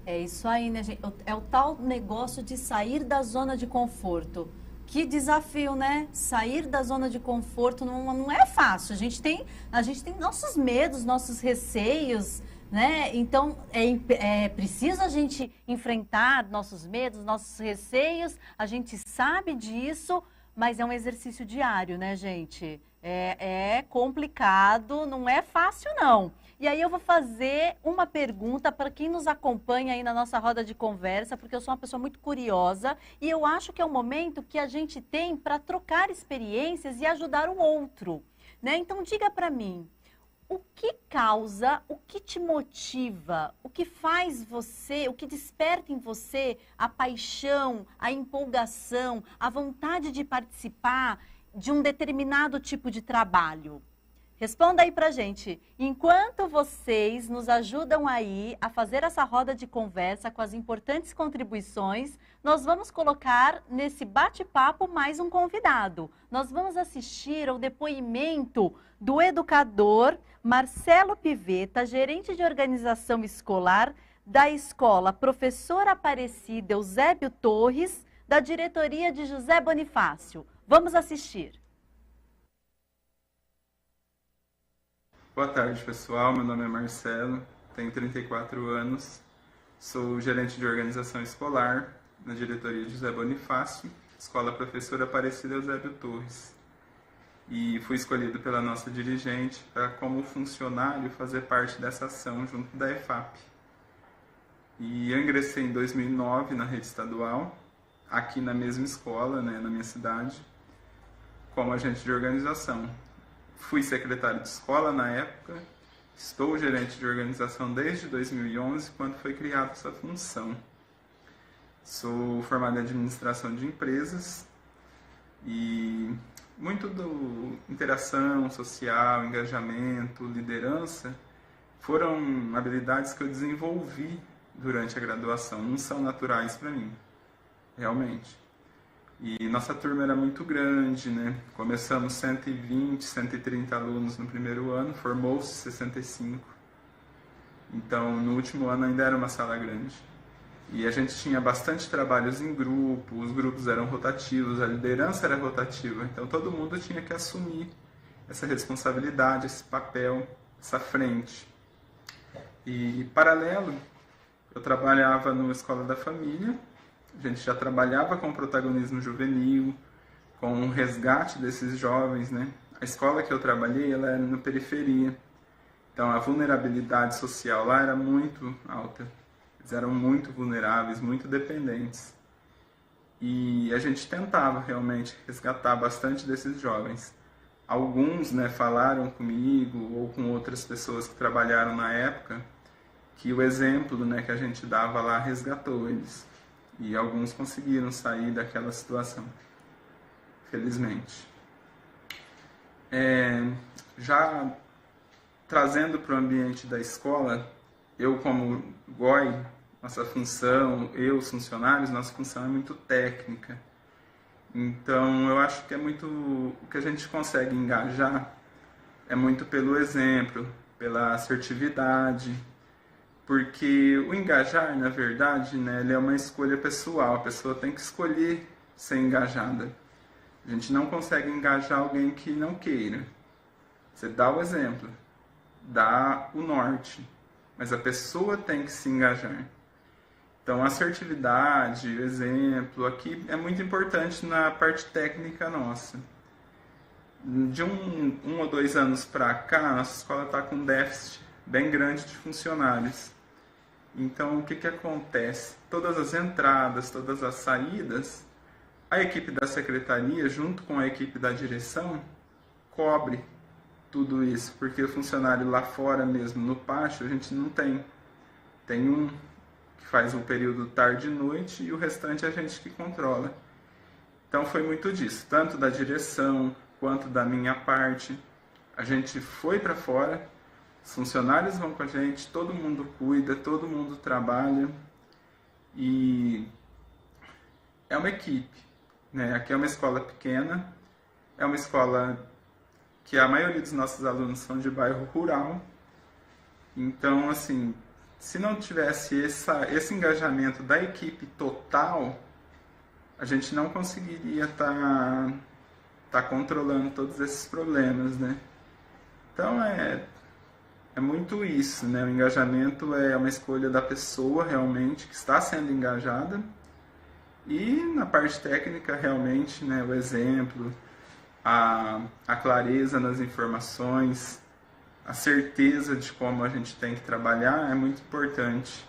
É isso aí, né, gente? É o tal negócio de sair da zona de conforto. Que desafio, né? Sair da zona de conforto não é fácil. A gente tem nossos medos, nossos receios, né? Então, é preciso a gente enfrentar nossos medos, nossos receios. A gente sabe disso, mas é um exercício diário, né, gente? É complicado, não é fácil, não. E aí eu vou fazer uma pergunta para quem nos acompanha aí na nossa roda de conversa, porque eu sou uma pessoa muito curiosa e eu acho que é um momento que a gente tem para trocar experiências e ajudar o outro, né? Então diga para mim, o que causa, o que te motiva, o que faz você, o que desperta em você a paixão, a empolgação, a vontade de participar de um determinado tipo de trabalho? Responda aí pra gente. Enquanto vocês nos ajudam aí a fazer essa roda de conversa com as importantes contribuições, nós vamos colocar nesse bate-papo mais um convidado. Nós vamos assistir ao depoimento do educador Marcelo Pivetta, gerente de organização escolar da escola Professor Aparecida Eusébio Torres, da diretoria de José Bonifácio. Vamos assistir. Boa tarde, pessoal. Meu nome é Marcelo, tenho 34 anos, sou gerente de organização escolar na diretoria de José Bonifácio, escola Professora Aparecida Eusébio Torres. E fui escolhido pela nossa dirigente para, como funcionário, fazer parte dessa ação junto da EFAP. E eu ingressei em 2009 na rede estadual, aqui na mesma escola, né, na minha cidade, como agente de organização. Fui secretário de escola na época, estou gerente de organização desde 2011, quando foi criada essa função. Sou formado em administração de empresas e muito do interação social, engajamento, liderança, foram habilidades que eu desenvolvi durante a graduação, não são naturais para mim, realmente. E nossa turma era muito grande, né? Começamos 120, 130 alunos no primeiro ano, formou-se 65. Então, no último ano ainda era uma sala grande. E a gente tinha bastante trabalhos em grupo, os grupos eram rotativos, a liderança era rotativa. Então, todo mundo tinha que assumir essa responsabilidade, esse papel, essa frente. E, paralelo, eu trabalhava no Escola da Família. A gente já trabalhava com protagonismo juvenil, com o resgate desses jovens, né? A escola que eu trabalhei, ela era na periferia. Então, a vulnerabilidade social lá era muito alta. Eles eram muito vulneráveis, muito dependentes. E a gente tentava realmente resgatar bastante desses jovens. Alguns, né, falaram comigo ou com outras pessoas que trabalharam na época que o exemplo, né, que a gente dava lá resgatou eles. E alguns conseguiram sair daquela situação, felizmente. Já trazendo para o ambiente da escola, eu como GOI, nossa função, os funcionários, nossa função é muito técnica. Então, eu acho que é muito, o que a gente consegue engajar é muito pelo exemplo, pela assertividade, porque o engajar, na verdade, né, ele é uma escolha pessoal, a pessoa tem que escolher ser engajada. A gente não consegue engajar alguém que não queira. Você dá o exemplo, dá o norte, mas a pessoa tem que se engajar. Então, a assertividade, o exemplo, aqui é muito importante na parte técnica nossa. De um ou 2 anos para cá, a nossa escola está com um déficit bem grande de funcionários. Então, o que, que acontece? Todas as entradas, todas as saídas, a equipe da secretaria, junto com a equipe da direção, cobre tudo isso, porque o funcionário lá fora mesmo, no pátio, a gente não tem. Tem um que faz o período tarde e noite e o restante é a gente que controla. Então foi muito disso, tanto da direção quanto da minha parte. A gente foi para fora, os funcionários vão com a gente, todo mundo cuida, todo mundo trabalha e é uma equipe, né? Aqui é uma escola pequena, é uma escola que a maioria dos nossos alunos são de bairro rural. Então, assim, se não tivesse esse engajamento da equipe total, a gente não conseguiria tá controlando todos esses problemas, né? Então, é muito isso, né? O engajamento é uma escolha da pessoa, realmente, que está sendo engajada. E na parte técnica, realmente, né, o exemplo, a clareza nas informações, a certeza de como a gente tem que trabalhar é muito importante.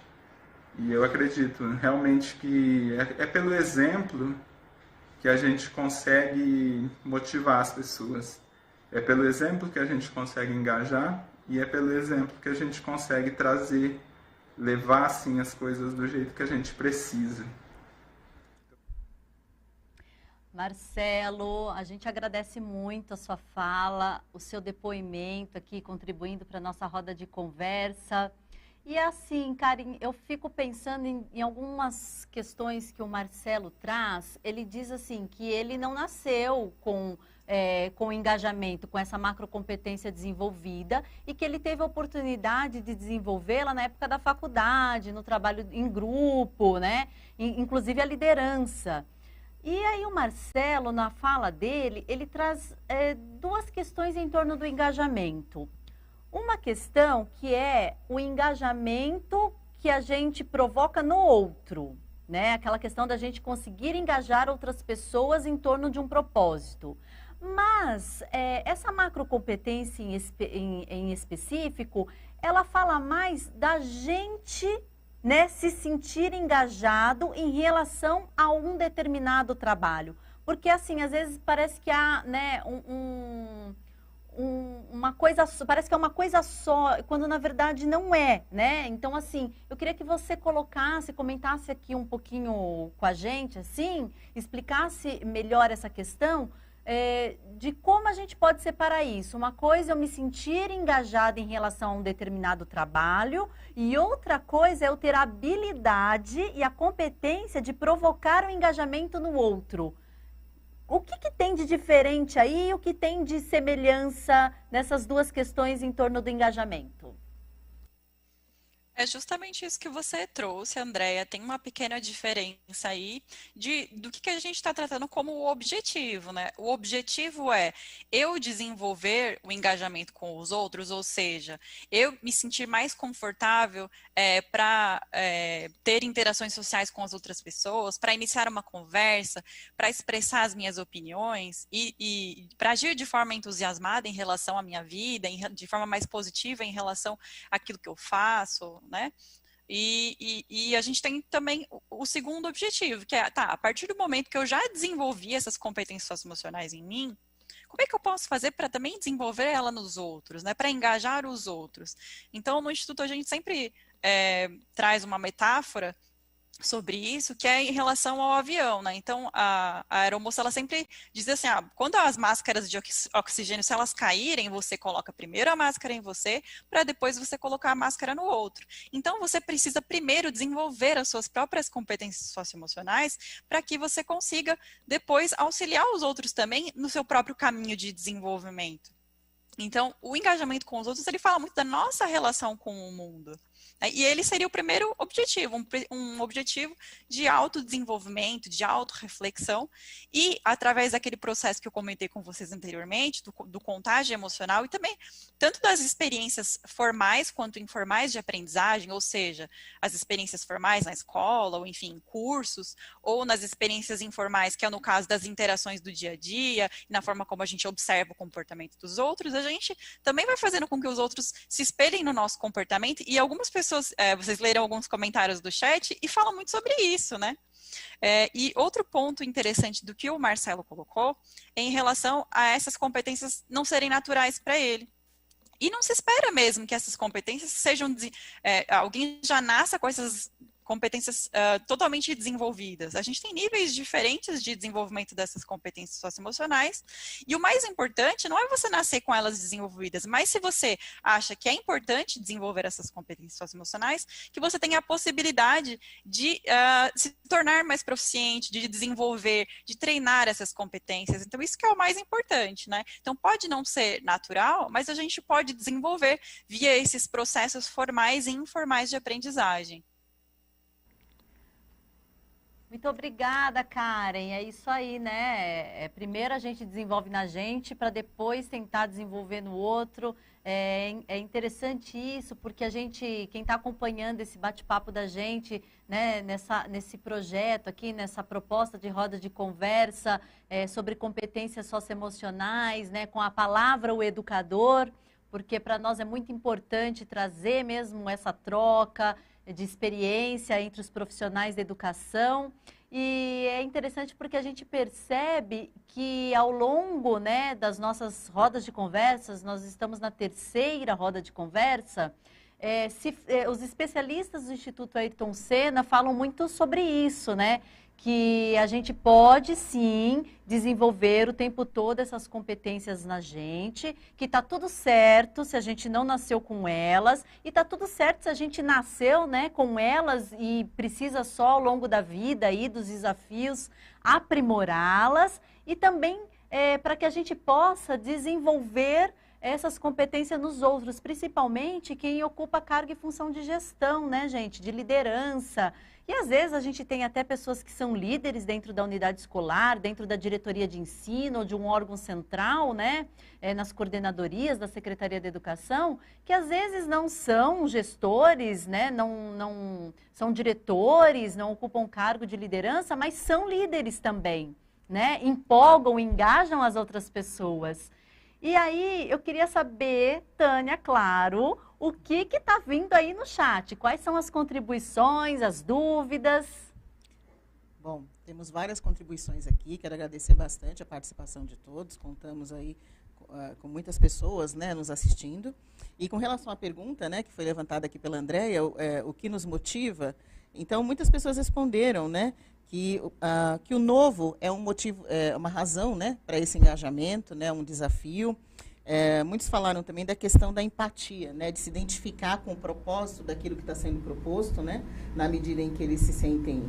E eu acredito realmente que é pelo exemplo que a gente consegue motivar as pessoas. É pelo exemplo que a gente consegue engajar e é pelo exemplo que a gente consegue trazer, levar assim as coisas do jeito que a gente precisa. Marcelo, a gente agradece muito a sua fala, o seu depoimento aqui, contribuindo para a nossa roda de conversa. E assim, Karen, eu fico pensando em algumas questões que o Marcelo traz. Ele diz assim, que ele não nasceu com engajamento, com essa macrocompetência desenvolvida e que ele teve a oportunidade de desenvolvê-la na época da faculdade, no trabalho em grupo, né? Inclusive a liderança. E aí o Marcelo, na fala dele, ele traz 2 questões em torno do engajamento. Uma questão que é o engajamento que a gente provoca no outro, né? Aquela questão da gente conseguir engajar outras pessoas em torno de um propósito. Mas essa macrocompetência em específico, ela fala mais da gente, né, se sentir engajado em relação a um determinado trabalho. Porque, assim, às vezes parece que há, né, uma coisa, parece que é uma coisa só, quando na verdade não é, né? Então, assim, eu queria que você comentasse aqui um pouquinho com a gente, assim, explicasse melhor essa questão de como a gente pode separar isso. Uma coisa é eu me sentir engajada em relação a um determinado trabalho e outra coisa é eu ter a habilidade e a competência de provocar o engajamento no outro. O que tem de diferente aí? O que tem de semelhança nessas 2 questões em torno do engajamento? É justamente isso que você trouxe, Andréia. Tem uma pequena diferença aí do que a gente está tratando como o objetivo, né? O objetivo é eu desenvolver o engajamento com os outros, ou seja, eu me sentir mais confortável para ter interações sociais com as outras pessoas, para iniciar uma conversa, para expressar as minhas opiniões e para agir de forma entusiasmada em relação à minha vida, de forma mais positiva em relação àquilo que eu faço, né? E a gente tem também o segundo objetivo, que é, a partir do momento que eu já desenvolvi essas competências socioemocionais em mim, como é que eu posso fazer para também desenvolver ela nos outros, né? Para engajar os outros. Então, no Instituto, a gente sempre traz uma metáfora sobre isso, que é em relação ao avião, né? Então, a aeromoça, ela sempre diz assim, quando as máscaras de oxigênio, se elas caírem, você coloca primeiro a máscara em você, para depois você colocar a máscara no outro. Então, você precisa primeiro desenvolver as suas próprias competências socioemocionais, para que você consiga depois auxiliar os outros também no seu próprio caminho de desenvolvimento. Então, o engajamento com os outros, ele fala muito da nossa relação com o mundo. E ele seria o primeiro objetivo, um objetivo de autodesenvolvimento, de autorreflexão, e através daquele processo que eu comentei com vocês anteriormente, do contágio emocional, e também tanto das experiências formais quanto informais de aprendizagem, ou seja, as experiências formais na escola, ou enfim, cursos, ou nas experiências informais, que é no caso das interações do dia a dia, e na forma como a gente observa o comportamento dos outros, a gente também vai fazendo com que os outros se espelhem no nosso comportamento, e algumas pessoas, vocês leram alguns comentários do chat e falam muito sobre isso, né? E outro ponto interessante do que o Marcelo colocou é em relação a essas competências não serem naturais para ele. E não se espera mesmo que essas competências sejam, alguém já nasça com essas competências totalmente desenvolvidas. A gente tem níveis diferentes de desenvolvimento dessas competências socioemocionais, e o mais importante não é você nascer com elas desenvolvidas, mas se você acha que é importante desenvolver essas competências socioemocionais, que você tenha a possibilidade de se tornar mais proficiente, de desenvolver, de treinar essas competências. Então, isso que é o mais importante, né? Então, pode não ser natural, mas a gente pode desenvolver via esses processos formais e informais de aprendizagem. Muito obrigada, Karen. É isso aí, né? Primeiro a gente desenvolve na gente para depois tentar desenvolver no outro. É interessante isso, porque quem está acompanhando esse bate-papo da gente, né, nesse projeto aqui, nessa proposta de roda de conversa sobre competências socioemocionais, né, com a palavra o educador, porque para nós é muito importante trazer mesmo essa troca de experiência entre os profissionais da educação. E é interessante porque a gente percebe que ao longo, né, das nossas rodas de conversas, nós estamos na terceira roda de conversa, os especialistas do Instituto Ayrton Senna falam muito sobre isso, né? Que a gente pode, sim, desenvolver o tempo todo essas competências na gente, que está tudo certo se a gente não nasceu com elas, e está tudo certo se a gente nasceu, né, com elas e precisa só, ao longo da vida e dos desafios, aprimorá-las, e também para que a gente possa desenvolver essas competências nos outros, principalmente quem ocupa cargo e função de gestão, né, gente, de liderança. E às vezes a gente tem até pessoas que são líderes dentro da unidade escolar, dentro da diretoria de ensino ou de um órgão central, né, nas coordenadorias da Secretaria de Educação, que às vezes não são gestores, né, não são diretores, não ocupam cargo de liderança, mas são líderes também, né, empolgam, engajam as outras pessoas. E aí, eu queria saber, Tânia, claro, o que está vindo aí no chat? Quais são as contribuições, as dúvidas? Bom, temos várias contribuições aqui, quero agradecer bastante a participação de todos, contamos aí com muitas pessoas, né, nos assistindo. E com relação à pergunta, né, que foi levantada aqui pela Andréia, o que nos motiva, então muitas pessoas responderam, né, que o novo é um motivo, uma razão, né, para esse engajamento, né, um desafio. Muitos falaram também da questão da empatia, né, de se identificar com o propósito daquilo que está sendo proposto, né, na medida em que eles se sentem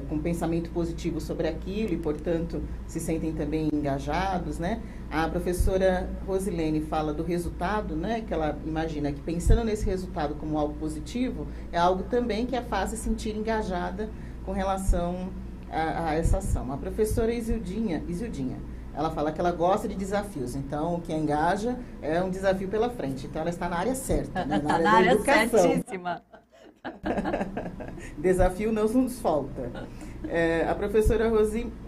com um pensamento positivo sobre aquilo e, portanto, se sentem também engajados, né. A professora Rosilene fala do resultado, né, que ela imagina que pensando nesse resultado como algo positivo, é algo também que a faz se sentir engajada com relação a essa ação. A professora Isildinha, ela fala que ela gosta de desafios, então o que a engaja é um desafio pela frente. Então ela está na área certa, né? Está na área certíssima. Desafio não nos falta. A professora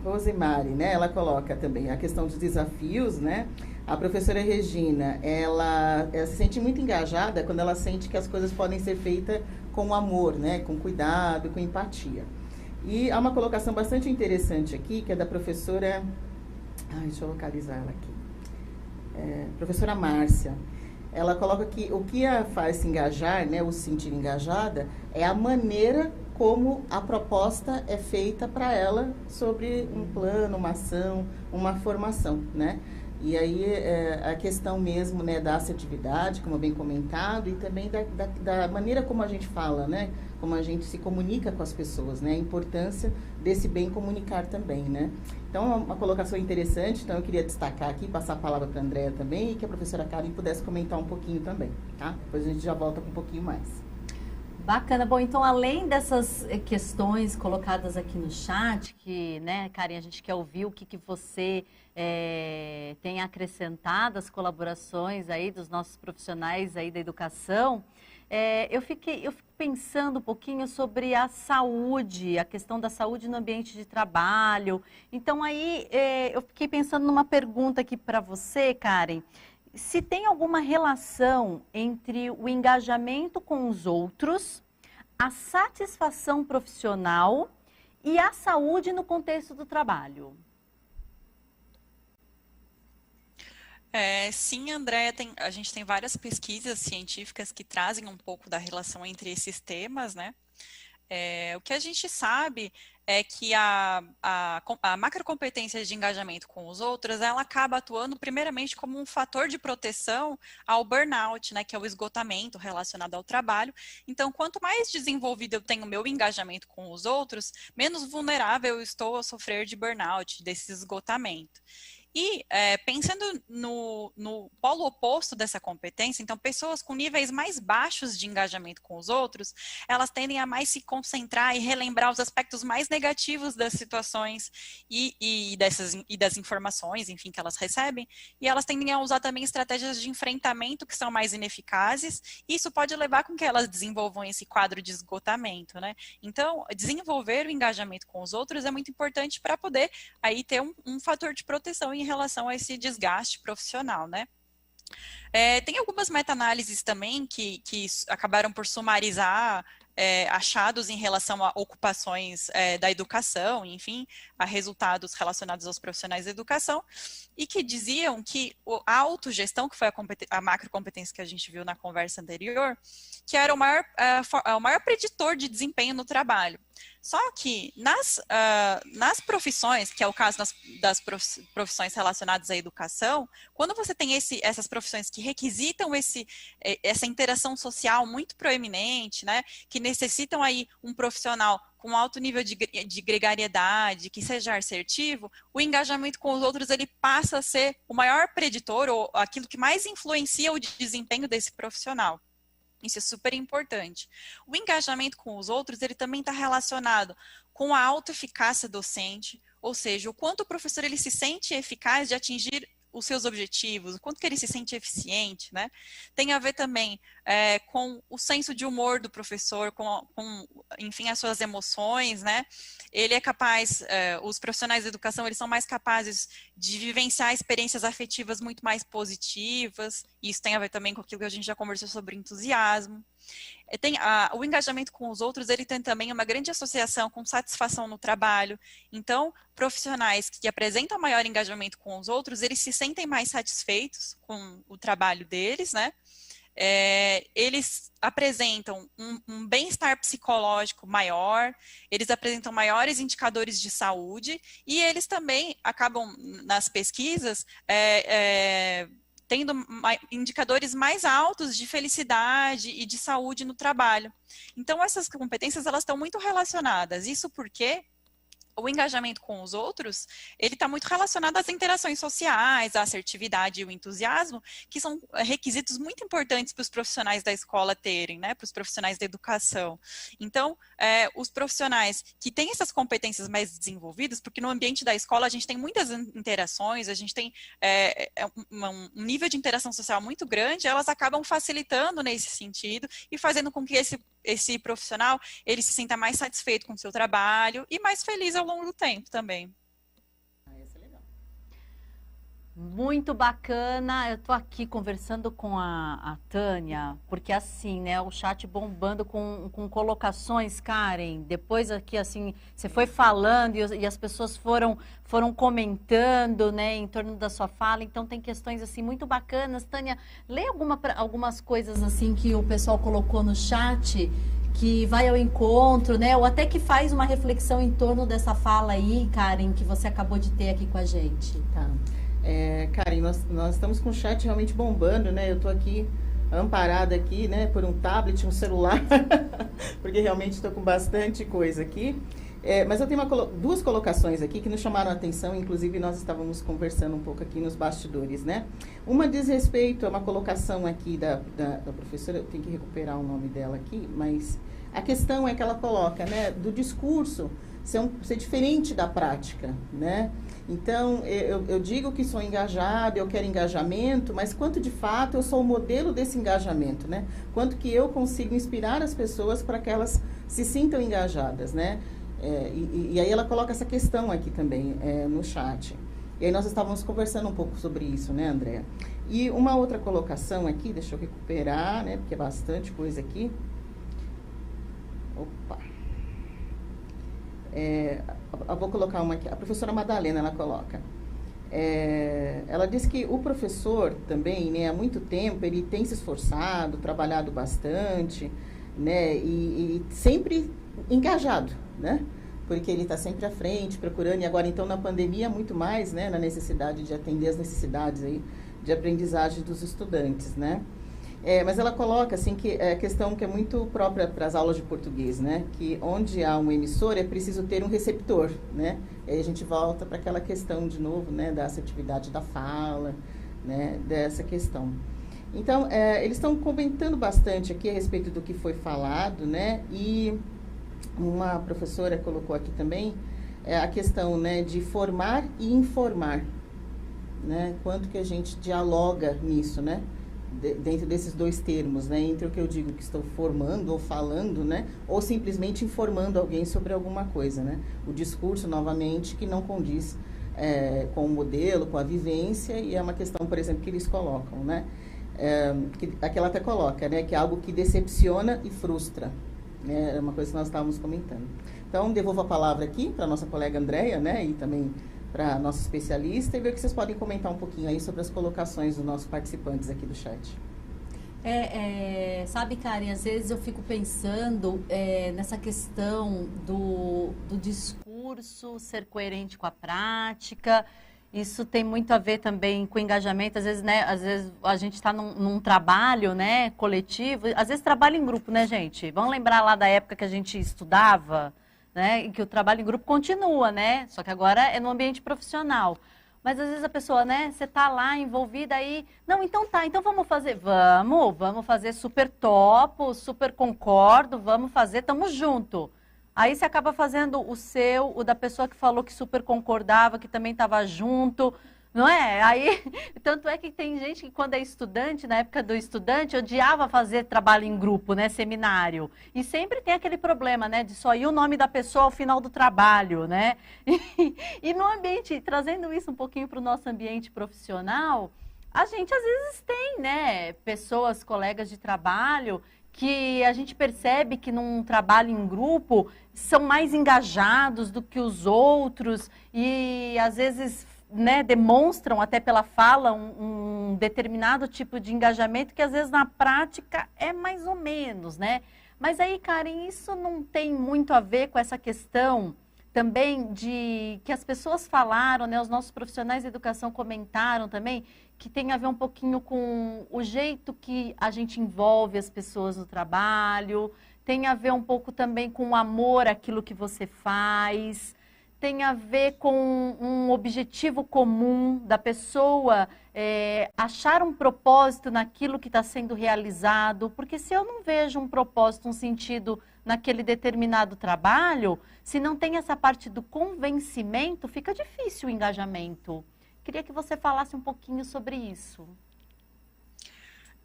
Rosemary, né, ela coloca também a questão dos desafios, né? A professora Regina, ela se sente muito engajada quando ela sente que as coisas podem ser feitas com amor, né, com cuidado, com empatia. E há uma colocação bastante interessante aqui, que é da professora... deixa eu localizar ela aqui. Professora Márcia. Ela coloca que o que a faz se engajar, né, ou se sentir engajada, é a maneira como a proposta é feita para ela sobre um plano, uma ação, uma formação, né? E aí a questão mesmo, né, da assertividade, como bem comentado, e também da maneira como a gente fala, né? Como a gente se comunica com as pessoas, né? A importância desse bem comunicar também, né? Então, é uma colocação interessante, então eu queria destacar aqui, passar a palavra para a Andréia também, e que a professora Karen pudesse comentar um pouquinho também, tá? Depois a gente já volta com um pouquinho mais. Bacana. Bom, então, além dessas questões colocadas aqui no chat, que, né, Karen, a gente quer ouvir o que você tem acrescentado, as colaborações aí dos nossos profissionais aí da educação, eu fico pensando um pouquinho sobre a saúde, a questão da saúde no ambiente de trabalho. Então, aí, eu fiquei pensando numa pergunta aqui para você, Karen. Se tem alguma relação entre o engajamento com os outros, a satisfação profissional e a saúde no contexto do trabalho? Sim, Andréia, a gente tem várias pesquisas científicas que trazem um pouco da relação entre esses temas, né? O que a gente sabe é que a macrocompetência de engajamento com os outros, ela acaba atuando primeiramente como um fator de proteção ao burnout, né, que é o esgotamento relacionado ao trabalho. Então, quanto mais desenvolvido eu tenho o meu engajamento com os outros, menos vulnerável eu estou a sofrer de burnout, desse esgotamento. E pensando no polo oposto dessa competência, então pessoas com níveis mais baixos de engajamento com os outros, elas tendem a mais se concentrar e relembrar os aspectos mais negativos das situações e das informações, enfim, que elas recebem, e elas tendem a usar também estratégias de enfrentamento que são mais ineficazes, e isso pode levar com que elas desenvolvam esse quadro de esgotamento, né? Então, desenvolver o engajamento com os outros é muito importante para poder aí ter um fator de proteção em relação a esse desgaste profissional, né? Tem algumas meta-análises também que acabaram por sumarizar achados em relação a ocupações da educação, enfim, a resultados relacionados aos profissionais da educação, e que diziam que a autogestão, que foi a macrocompetência que a gente viu na conversa anterior, que era o maior preditor de desempenho no trabalho. Só que nas profissões, que é o caso das profissões relacionadas à educação, quando você tem essas profissões que requisitam essa interação social muito proeminente, né, que necessitam aí um profissional com alto nível de gregariedade, que seja assertivo, o engajamento com os outros ele passa a ser o maior preditor ou aquilo que mais influencia o desempenho desse profissional. Isso é super importante. O engajamento com os outros, ele também está relacionado com a autoeficácia docente, ou seja, o quanto o professor ele se sente eficaz de atingir os seus objetivos, o quanto que ele se sente eficiente, né? Tem a ver também com o senso de humor do professor, com enfim, as suas emoções, né? Ele é capaz, os profissionais da educação, eles são mais capazes de vivenciar experiências afetivas muito mais positivas, e isso tem a ver também com aquilo que a gente já conversou sobre entusiasmo. O engajamento com os outros, ele tem também uma grande associação com satisfação no trabalho. Então, profissionais que apresentam maior engajamento com os outros, eles se sentem mais satisfeitos com o trabalho deles, né? Eles apresentam um bem-estar psicológico maior, eles apresentam maiores indicadores de saúde e eles também acabam, nas pesquisas, tendo indicadores mais altos de felicidade e de saúde no trabalho. Então, essas competências, elas estão muito relacionadas. Isso porque o engajamento com os outros, ele está muito relacionado às interações sociais, à assertividade e o entusiasmo, que são requisitos muito importantes para os profissionais da escola terem, né, para os profissionais da educação. Então, os profissionais que têm essas competências mais desenvolvidas, porque no ambiente da escola a gente tem muitas interações, a gente tem um nível de interação social muito grande, elas acabam facilitando nesse sentido e fazendo com que esse profissional, ele se sinta mais satisfeito com o seu trabalho e mais feliz ao longo do tempo também. Isso é legal. Muito bacana. Eu tô aqui conversando com a Tânia, porque assim, né, o chat bombando com colocações, Karen. Depois aqui, assim, você foi falando e as pessoas foram comentando, né, em torno da sua fala. Então, tem questões, assim, muito bacanas. Tânia, lê algumas coisas, assim, que o pessoal colocou no chat, que vai ao encontro, né, ou até que faz uma reflexão em torno dessa fala aí, Karen, que você acabou de ter aqui com a gente. Tá. Karen, nós estamos com o chat realmente bombando, né? Eu estou aqui amparada aqui, né, por um tablet, um celular, porque realmente estou com bastante coisa aqui. Mas eu tenho duas colocações aqui que nos chamaram a atenção, inclusive nós estávamos conversando um pouco aqui nos bastidores, né? Uma diz respeito a uma colocação aqui da professora, eu tenho que recuperar o nome dela aqui, mas a questão é que ela coloca, né, do discurso ser diferente da prática, né? Então, eu digo que sou engajada, eu quero engajamento, mas quanto de fato eu sou o modelo desse engajamento, né? Quanto que eu consigo inspirar as pessoas para que elas se sintam engajadas, né? E aí ela coloca essa questão aqui também no chat. E aí nós estávamos conversando um pouco sobre isso, né, Andréa? E uma outra colocação aqui, deixa eu recuperar, né, porque é bastante coisa aqui. Opa! Eu vou colocar uma aqui. A professora Madalena, ela coloca. Ela diz que o professor também, né, há muito tempo, ele tem se esforçado, trabalhado bastante, né, e sempre engajado, né? Porque ele está sempre à frente, procurando, e agora então na pandemia muito mais, né, na necessidade de atender as necessidades aí de aprendizagem dos estudantes, né? Mas ela coloca assim que é questão que é muito própria para as aulas de português, né? Que onde há um emissor é preciso ter um receptor, né? E aí a gente volta para aquela questão de novo, né, da assertividade da fala, né, dessa questão. Então, eles estão comentando bastante aqui a respeito do que foi falado, né? E uma professora colocou aqui também a questão, né, de formar e informar, né? Quanto que a gente dialoga nisso, né? Dentro desses dois termos, né? Entre o que eu digo que estou formando ou falando, né? Ou simplesmente informando alguém sobre alguma coisa, né? O discurso, novamente, que não condiz com o modelo, com a vivência, e é uma questão, por exemplo, que eles colocam, né? Aqui ela até coloca, né? Que é algo que decepciona e frustra. É uma coisa que nós estávamos comentando. Então, devolvo a palavra aqui para a nossa colega Andréa, né, e também para a nossa especialista, e ver que vocês podem comentar um pouquinho aí sobre as colocações dos nossos participantes aqui do chat. Sabe, Karen, às vezes eu fico pensando nessa questão do discurso ser coerente com a prática. Isso tem muito a ver também com engajamento. Às vezes, né, a gente está num trabalho, né, coletivo. Às vezes trabalha em grupo, né, gente? Vamos lembrar lá da época que a gente estudava, né, e que o trabalho em grupo continua, né? Só que agora é no ambiente profissional. Mas às vezes a pessoa, né, você tá lá envolvida aí, não, então tá, então vamos fazer, vamos fazer, super topo, super concordo, vamos fazer, tamo junto. Aí você acaba fazendo o da pessoa que falou que super concordava, que também estava junto, não é? Aí, tanto é que tem gente que quando é estudante, na época do estudante, odiava fazer trabalho em grupo, né, seminário. E sempre tem aquele problema, né, de só ir o nome da pessoa ao final do trabalho, né? E no ambiente, trazendo isso um pouquinho para o nosso ambiente profissional, a gente às vezes tem, né, pessoas, colegas de trabalho, que a gente percebe que num trabalho em grupo são mais engajados do que os outros e às vezes, né, demonstram até pela fala um determinado tipo de engajamento que às vezes na prática é mais ou menos, né? Mas aí, Karen, isso não tem muito a ver com essa questão também de que as pessoas falaram, né, os nossos profissionais de educação comentaram também, que tem a ver um pouquinho com o jeito que a gente envolve as pessoas no trabalho, tem a ver um pouco também com o amor àquilo que você faz, tem a ver com um objetivo comum da pessoa achar um propósito naquilo que está sendo realizado, porque se eu não vejo um propósito, um sentido naquele determinado trabalho, se não tem essa parte do convencimento, fica difícil o engajamento. Queria que você falasse um pouquinho sobre isso.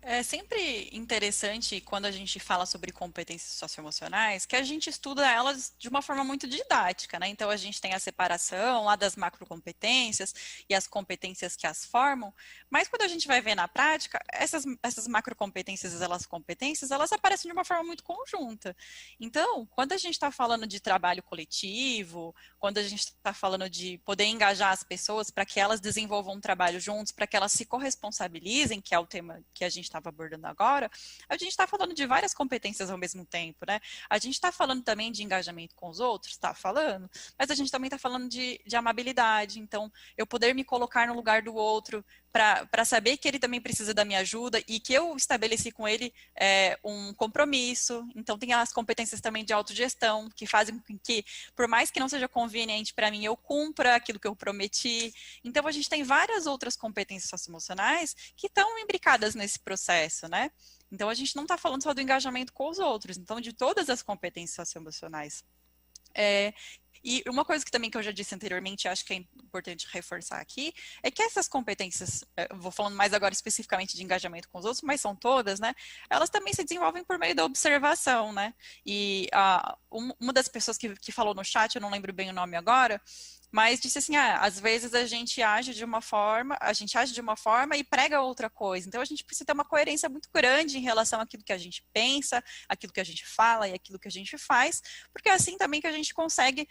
É sempre interessante quando a gente fala sobre competências socioemocionais que a gente estuda elas de uma forma muito didática, né? Então a gente tem a separação lá das macrocompetências e as competências que as formam, mas quando a gente vai ver na prática, essas macrocompetências, elas aparecem de uma forma muito conjunta. Então, quando a gente está falando de trabalho coletivo, quando a gente está falando de poder engajar as pessoas para que elas desenvolvam um trabalho juntos, para que elas se corresponsabilizem, que é o tema que a gente estava abordando agora, a gente está falando de várias competências ao mesmo tempo, né? A gente está falando também de engajamento com os outros, está falando, mas a gente também está falando de amabilidade, então eu poder me colocar no lugar do outro para saber que ele também precisa da minha ajuda e que eu estabeleci com ele um compromisso. Então tem as competências também de autogestão, que fazem com que, por mais que não seja conveniente para mim, eu cumpra aquilo que eu prometi. Então a gente tem várias outras competências socioemocionais que estão imbricadas nesse processo, né? Então a gente não está falando só do engajamento com os outros, então de todas as competências socioemocionais. E uma coisa que também que eu já disse anteriormente, acho que é importante reforçar aqui, é que essas competências, vou falando mais agora especificamente de engajamento com os outros, mas são todas, né? Elas também se desenvolvem por meio da observação, né? E uma das pessoas que falou no chat, eu não lembro bem o nome agora, mas disse assim, às vezes a gente age de uma forma e prega outra coisa. Então a gente precisa ter uma coerência muito grande em relação àquilo que a gente pensa, aquilo que a gente fala e aquilo que a gente faz, porque é assim também que a gente consegue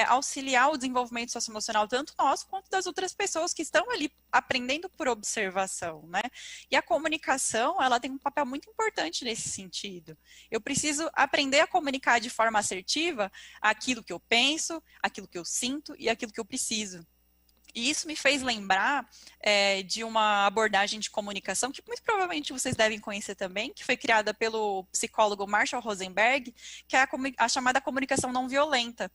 auxiliar o desenvolvimento socioemocional, tanto nosso quanto das outras pessoas que estão ali aprendendo por observação, né? E a comunicação, ela tem um papel muito importante nesse sentido. Eu preciso aprender a comunicar de forma assertiva aquilo que eu penso, aquilo que eu sinto e aquilo que eu preciso. E isso me fez lembrar de uma abordagem de comunicação que muito provavelmente vocês devem conhecer também, que foi criada pelo psicólogo Marshall Rosenberg, que é a chamada comunicação não violenta.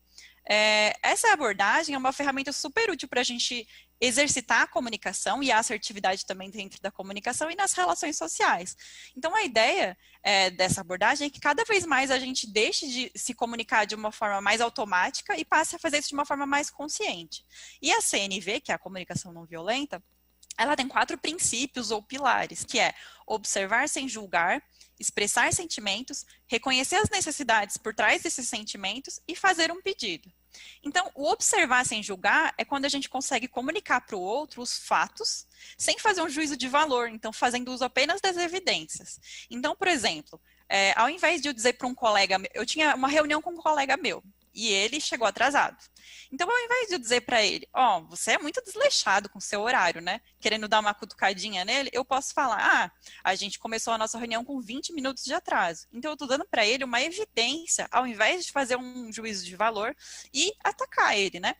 Essa abordagem é uma ferramenta super útil para a gente exercitar a comunicação e a assertividade também dentro da comunicação e nas relações sociais. Então, a ideia dessa abordagem é que cada vez mais a gente deixe de se comunicar de uma forma mais automática e passe a fazer isso de uma forma mais consciente. E a CNV, que é a comunicação não violenta, ela tem 4 princípios ou pilares, que é observar sem julgar, expressar sentimentos, reconhecer as necessidades por trás desses sentimentos e fazer um pedido. Então, o observar sem julgar é quando a gente consegue comunicar para o outro os fatos, sem fazer um juízo de valor, então fazendo uso apenas das evidências. Então, por exemplo, ao invés de eu dizer para um colega, eu tinha uma reunião com um colega meu, e ele chegou atrasado. Então, ao invés de eu dizer para ele, você é muito desleixado com o seu horário, né? Querendo dar uma cutucadinha nele, eu posso falar, a gente começou a nossa reunião com 20 minutos de atraso. Então, eu estou dando para ele uma evidência, ao invés de fazer um juízo de valor e atacar ele, né?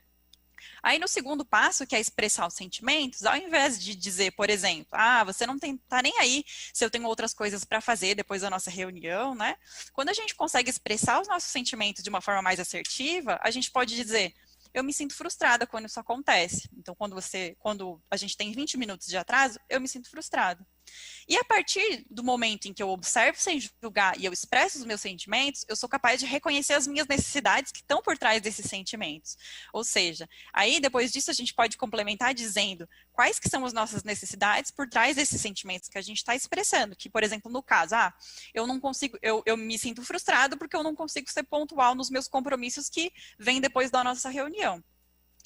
Aí, no segundo passo, que é expressar os sentimentos, ao invés de dizer, por exemplo, você não tá nem aí se eu tenho outras coisas para fazer depois da nossa reunião, né? Quando a gente consegue expressar os nossos sentimentos de uma forma mais assertiva, a gente pode dizer, eu me sinto frustrada quando isso acontece. Então, quando a gente tem 20 minutos de atraso, eu me sinto frustrada. E a partir do momento em que eu observo sem julgar e eu expresso os meus sentimentos, eu sou capaz de reconhecer as minhas necessidades que estão por trás desses sentimentos. Ou seja, aí depois disso a gente pode complementar dizendo quais que são as nossas necessidades por trás desses sentimentos que a gente está expressando. Que, por exemplo, no caso, eu não consigo, eu me sinto frustrado porque eu não consigo ser pontual nos meus compromissos que vêm depois da nossa reunião.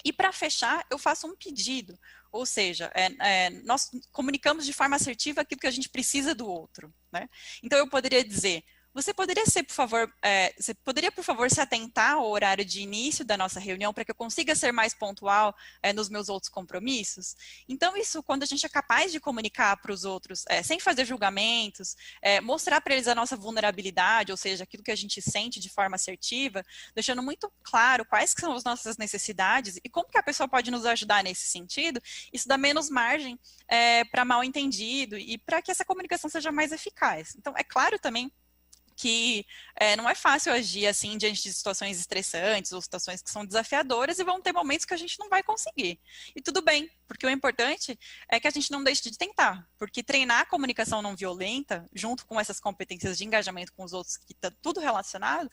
E para fechar, eu faço um pedido, ou seja, nós comunicamos de forma assertiva aquilo que a gente precisa do outro, né? Então eu poderia dizer, você poderia por favor, se atentar ao horário de início da nossa reunião para que eu consiga ser mais pontual nos meus outros compromissos? Então, isso, quando a gente é capaz de comunicar para os outros, sem fazer julgamentos, mostrar para eles a nossa vulnerabilidade, ou seja, aquilo que a gente sente de forma assertiva, deixando muito claro quais são as nossas necessidades e como que a pessoa pode nos ajudar nesse sentido, isso dá menos margem para mal entendido e para que essa comunicação seja mais eficaz. Então, é claro também que não é fácil agir assim diante de situações estressantes ou situações que são desafiadoras e vão ter momentos que a gente não vai conseguir. E tudo bem, porque o importante é que a gente não deixe de tentar, porque treinar a comunicação não violenta, junto com essas competências de engajamento com os outros, que está tudo relacionado,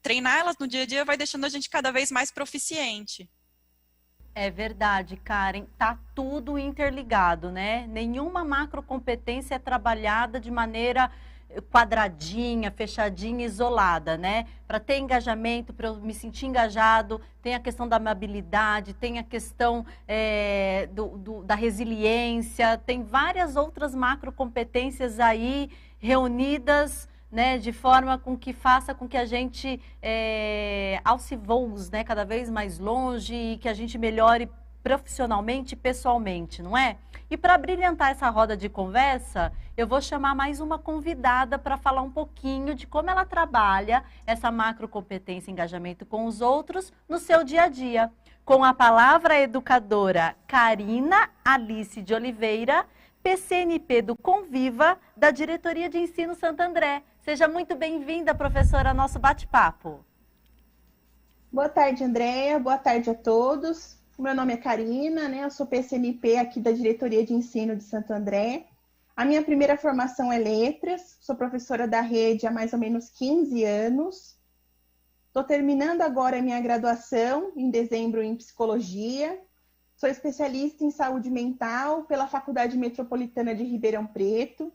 treinar elas no dia a dia vai deixando a gente cada vez mais proficiente. É verdade, Karen, tá tudo interligado, né? Nenhuma macrocompetência é trabalhada de maneira quadradinha, fechadinha, isolada, né? Para ter engajamento, para eu me sentir engajado, tem a questão da amabilidade, tem a questão da resiliência, tem várias outras macrocompetências aí reunidas, né, de forma com que faça com que a gente alce voos, né, cada vez mais longe e que a gente melhore profissionalmente e pessoalmente, não é? E para brilhantar essa roda de conversa, eu vou chamar mais uma convidada para falar um pouquinho de como ela trabalha essa macrocompetência e engajamento com os outros no seu dia a dia. Com a palavra a educadora Karina Alice de Oliveira, PCNP do Conviva, da Diretoria de Ensino Santo André. Seja muito bem-vinda, professora, ao nosso bate-papo. Boa tarde, Andréia. Boa tarde a todos. Meu nome é Karina, né? Eu sou PCNP aqui da Diretoria de Ensino de Santo André. A minha primeira formação é Letras, sou professora da rede há mais ou menos 15 anos. Estou terminando agora a minha graduação, em dezembro, em Psicologia. Sou especialista em saúde mental pela Faculdade Metropolitana de Ribeirão Preto,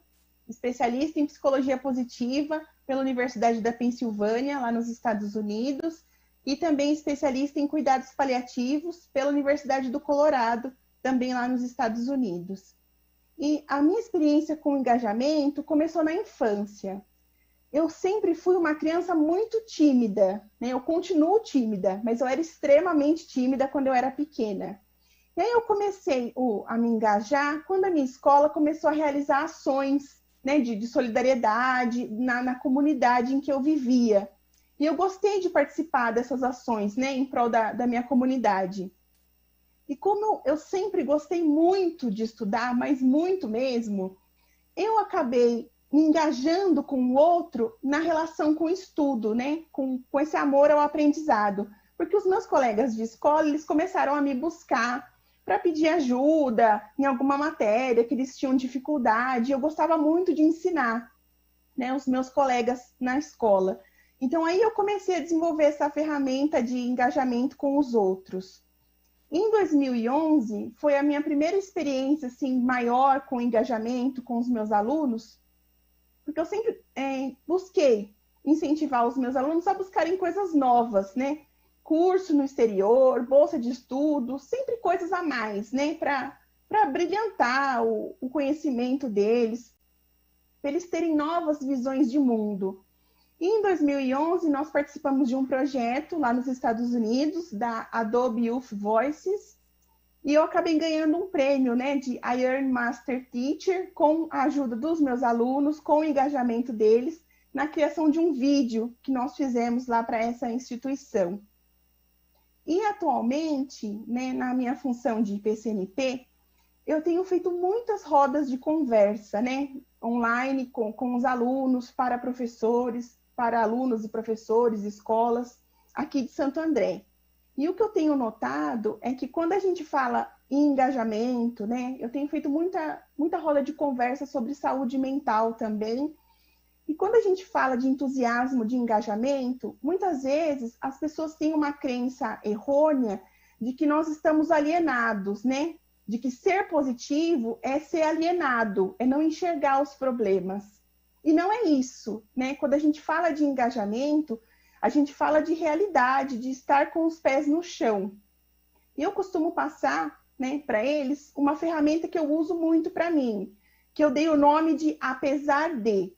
especialista em Psicologia Positiva pela Universidade da Pensilvânia, lá nos Estados Unidos, e também especialista em cuidados paliativos pela Universidade do Colorado, também lá nos Estados Unidos. E a minha experiência com engajamento começou na infância. Eu sempre fui uma criança muito tímida, né? Eu continuo tímida, mas eu era extremamente tímida quando eu era pequena. E aí eu comecei a me engajar quando a minha escola começou a realizar ações, né, de solidariedade na comunidade em que eu vivia. E eu gostei de participar dessas ações, né, em prol da minha comunidade. E como eu sempre gostei muito de estudar, mas muito mesmo, eu acabei me engajando com o outro na relação com o estudo, né, com esse amor ao aprendizado. Porque os meus colegas de escola, eles começaram a me buscar para pedir ajuda em alguma matéria que eles tinham dificuldade. Eu gostava muito de ensinar, né, os meus colegas na escola. Então, aí eu comecei a desenvolver essa ferramenta de engajamento com os outros. Em 2011, foi a minha primeira experiência assim, maior com engajamento com os meus alunos, porque eu sempre busquei incentivar os meus alunos a buscarem coisas novas, né? Curso no exterior, bolsa de estudo, sempre coisas a mais, né? Para brilhantar o conhecimento deles, para eles terem novas visões de mundo. E em 2011, nós participamos de um projeto lá nos Estados Unidos, da Adobe Youth Voices, e eu acabei ganhando um prêmio, né, de Iron Master Teacher, com a ajuda dos meus alunos, com o engajamento deles, na criação de um vídeo que nós fizemos lá para essa instituição. E atualmente, né, na minha função de PCNP, eu tenho feito muitas rodas de conversa, né, online com os alunos, para professores, para alunos e professores, escolas, aqui de Santo André. E o que eu tenho notado é que quando a gente fala em engajamento, né, eu tenho feito muita roda de conversa sobre saúde mental também. E quando a gente fala de entusiasmo, de engajamento, muitas vezes as pessoas têm uma crença errônea de que nós estamos alienados, né? De que ser positivo é ser alienado, é não enxergar os problemas. E não é isso, né? Quando a gente fala de engajamento, a gente fala de realidade, de estar com os pés no chão. E eu costumo passar, né, para eles uma ferramenta que eu uso muito para mim, que eu dei o nome de apesar de.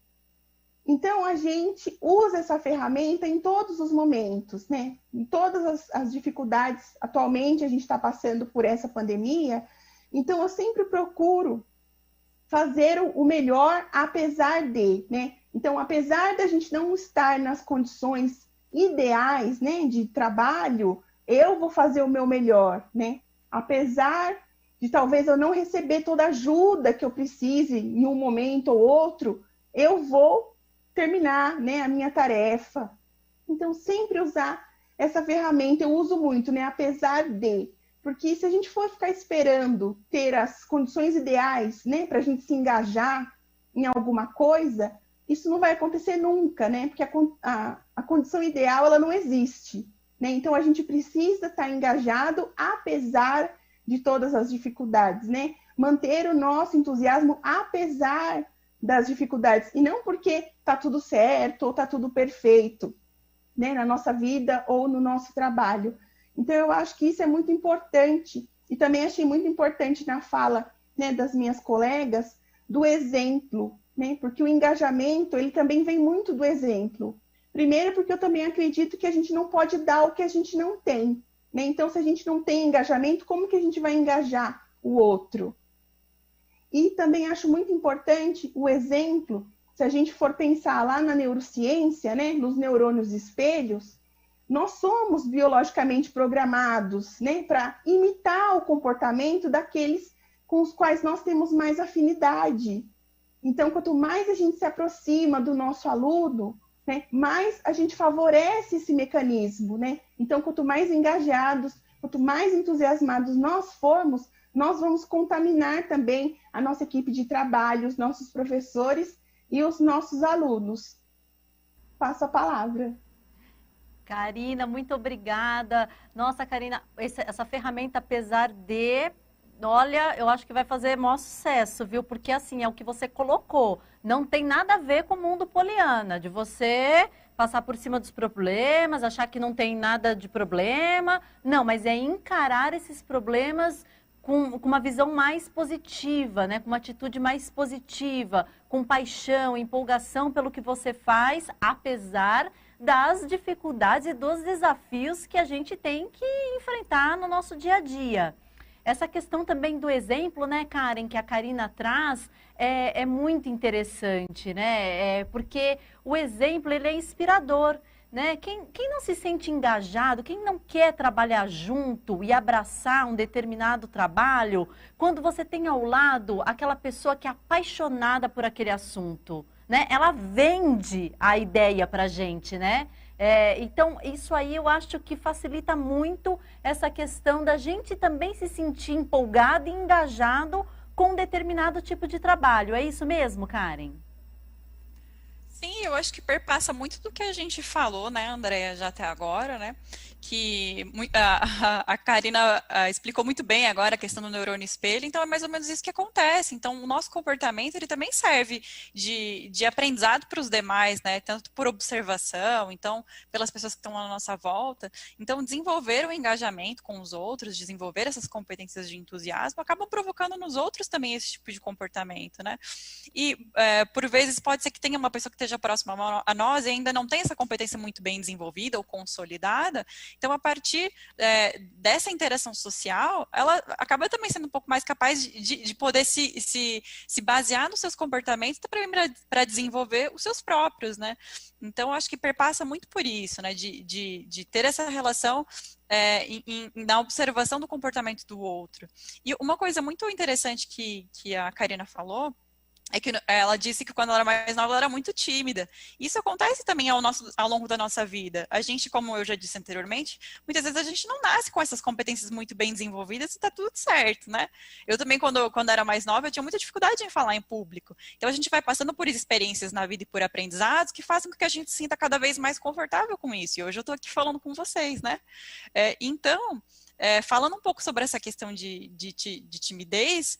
Então, a gente usa essa ferramenta em todos os momentos, né? Em todas as dificuldades. Atualmente, a gente está passando por essa pandemia, então eu sempre procuro fazer o melhor apesar de, né? Então, apesar da gente não estar nas condições ideais, né, de trabalho, eu vou fazer o meu melhor, né? Apesar de talvez eu não receber toda a ajuda que eu precise em um momento ou outro, eu vou terminar, né, a minha tarefa. Então, sempre usar essa ferramenta, eu uso muito, né, apesar de. Porque se a gente for ficar esperando ter as condições ideais, né, para a gente se engajar em alguma coisa, isso não vai acontecer nunca, né? Porque a condição ideal, ela não existe, né? Então, a gente precisa estar engajado apesar de todas as dificuldades, né? Manter o nosso entusiasmo apesar das dificuldades, e não porque está tudo certo ou está tudo perfeito, né? Na nossa vida ou no nosso trabalho. Então, eu acho que isso é muito importante. E também achei muito importante na fala, né, das minhas colegas, do exemplo, né? Porque o engajamento, ele também vem muito do exemplo. Primeiro, porque eu também acredito que a gente não pode dar o que a gente não tem, né? Então, se a gente não tem engajamento, como que a gente vai engajar o outro? E também acho muito importante o exemplo, se a gente for pensar lá na neurociência, né, nos neurônios espelhos, nós somos biologicamente programados, né, para imitar o comportamento daqueles com os quais nós temos mais afinidade. Então, quanto mais a gente se aproxima do nosso aluno, né, mais a gente favorece esse mecanismo, né? Então, quanto mais engajados, quanto mais entusiasmados nós formos, nós vamos contaminar também a nossa equipe de trabalho, os nossos professores e os nossos alunos. Passo a palavra. Karina, muito obrigada. Nossa, Karina, essa ferramenta, apesar de... Olha, eu acho que vai fazer maior sucesso, viu? Porque, assim, é o que você colocou. Não tem nada a ver com o mundo poliana, de você passar por cima dos problemas, achar que não tem nada de problema. Não, mas é encarar esses problemas com uma visão mais positiva, né? Com uma atitude mais positiva, com paixão, empolgação pelo que você faz, apesar das dificuldades e dos desafios que a gente tem que enfrentar no nosso dia a dia. Essa questão também do exemplo, né, Karen, que a Karina traz, é muito interessante, né? Porque o exemplo, ele é inspirador, né? Quem não se sente engajado, quem não quer trabalhar junto e abraçar um determinado trabalho, quando você tem ao lado aquela pessoa que é apaixonada por aquele assunto, né? Ela vende a ideia pra gente, né? Então, isso aí eu acho que facilita muito essa questão da gente também se sentir empolgado e engajado com um determinado tipo de trabalho. É isso mesmo, Karen? Sim, eu acho que perpassa muito do que a gente falou, né, Andréa, já até agora, né? Que a Karina explicou muito bem agora a questão do neurônio espelho, então é mais ou menos isso que acontece. Então, o nosso comportamento, ele também serve de aprendizado para os demais, né? Tanto por observação, então, pelas pessoas que estão à nossa volta. Então, desenvolver o engajamento com os outros, desenvolver essas competências de entusiasmo, acabam provocando nos outros também esse tipo de comportamento, né? E, por vezes, pode ser que tenha uma pessoa que esteja próxima a nós e ainda não tem essa competência muito bem desenvolvida ou consolidada. Então, a partir dessa interação social, ela acaba também sendo um pouco mais capaz de poder se basear nos seus comportamentos para desenvolver os seus próprios, né? Então, acho que perpassa muito por isso, né? De ter essa relação na observação do comportamento do outro. E uma coisa muito interessante que a Karina falou, é que ela disse que quando ela era mais nova, ela era muito tímida. Isso acontece também ao longo da nossa vida. A gente, como eu já disse anteriormente, muitas vezes a gente não nasce com essas competências muito bem desenvolvidas e tá tudo certo, né? Eu também, quando era mais nova, eu tinha muita dificuldade em falar em público. Então, a gente vai passando por experiências na vida e por aprendizados que fazem com que a gente se sinta cada vez mais confortável com isso. E hoje eu tô aqui falando com vocês, né? Então... falando um pouco sobre essa questão de timidez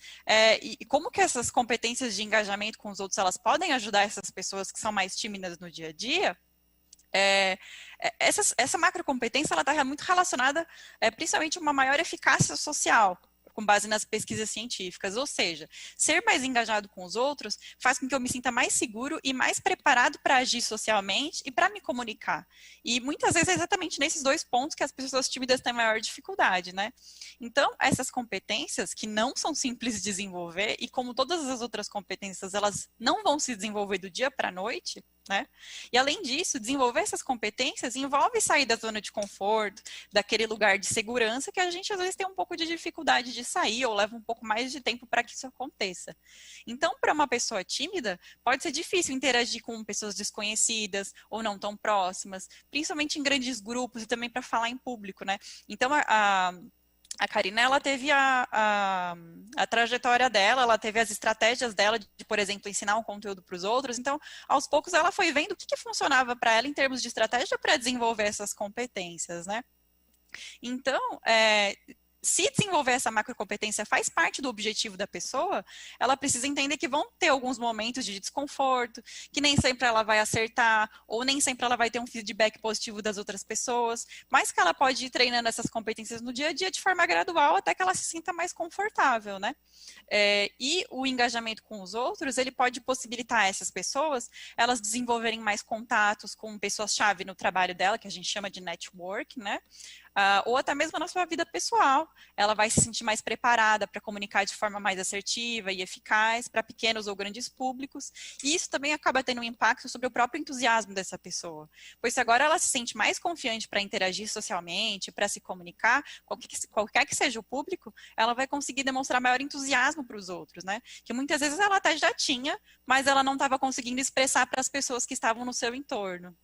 e como que essas competências de engajamento com os outros, elas podem ajudar essas pessoas que são mais tímidas no dia a dia, essa macrocompetência, ela está muito relacionada principalmente a uma maior eficácia social, com base nas pesquisas científicas, ou seja, ser mais engajado com os outros faz com que eu me sinta mais seguro e mais preparado para agir socialmente e para me comunicar. E muitas vezes é exatamente nesses dois pontos que as pessoas tímidas têm maior dificuldade, né? Então, essas competências que não são simples de desenvolver e como todas as outras competências, elas não vão se desenvolver do dia para a noite, né? E além disso, desenvolver essas competências envolve sair da zona de conforto, daquele lugar de segurança que a gente às vezes tem um pouco de dificuldade de sair ou leva um pouco mais de tempo para que isso aconteça. Então, para uma pessoa tímida, pode ser difícil interagir com pessoas desconhecidas ou não tão próximas, principalmente em grandes grupos e também para falar em público, né? Então, a Karina, ela teve a trajetória dela, ela teve as estratégias dela de, por exemplo, ensinar um conteúdo para os outros. Então, aos poucos, ela foi vendo o que funcionava para ela em termos de estratégia para desenvolver essas competências, né? Então, se desenvolver essa macrocompetência faz parte do objetivo da pessoa, ela precisa entender que vão ter alguns momentos de desconforto, que nem sempre ela vai acertar, ou nem sempre ela vai ter um feedback positivo das outras pessoas, mas que ela pode ir treinando essas competências no dia a dia de forma gradual até que ela se sinta mais confortável, né? E o engajamento com os outros, ele pode possibilitar essas pessoas, elas desenvolverem mais contatos com pessoas-chave no trabalho dela, que a gente chama de network, né? ou até mesmo na sua vida pessoal. Ela vai se sentir mais preparada para comunicar de forma mais assertiva e eficaz para pequenos ou grandes públicos, e isso também acaba tendo um impacto sobre o próprio entusiasmo dessa pessoa, pois se agora ela se sente mais confiante para interagir socialmente, para se comunicar, qualquer que seja o público, ela vai conseguir demonstrar maior entusiasmo para os outros, né? Que muitas vezes ela até já tinha, mas ela não estava conseguindo expressar para as pessoas que estavam no seu entorno.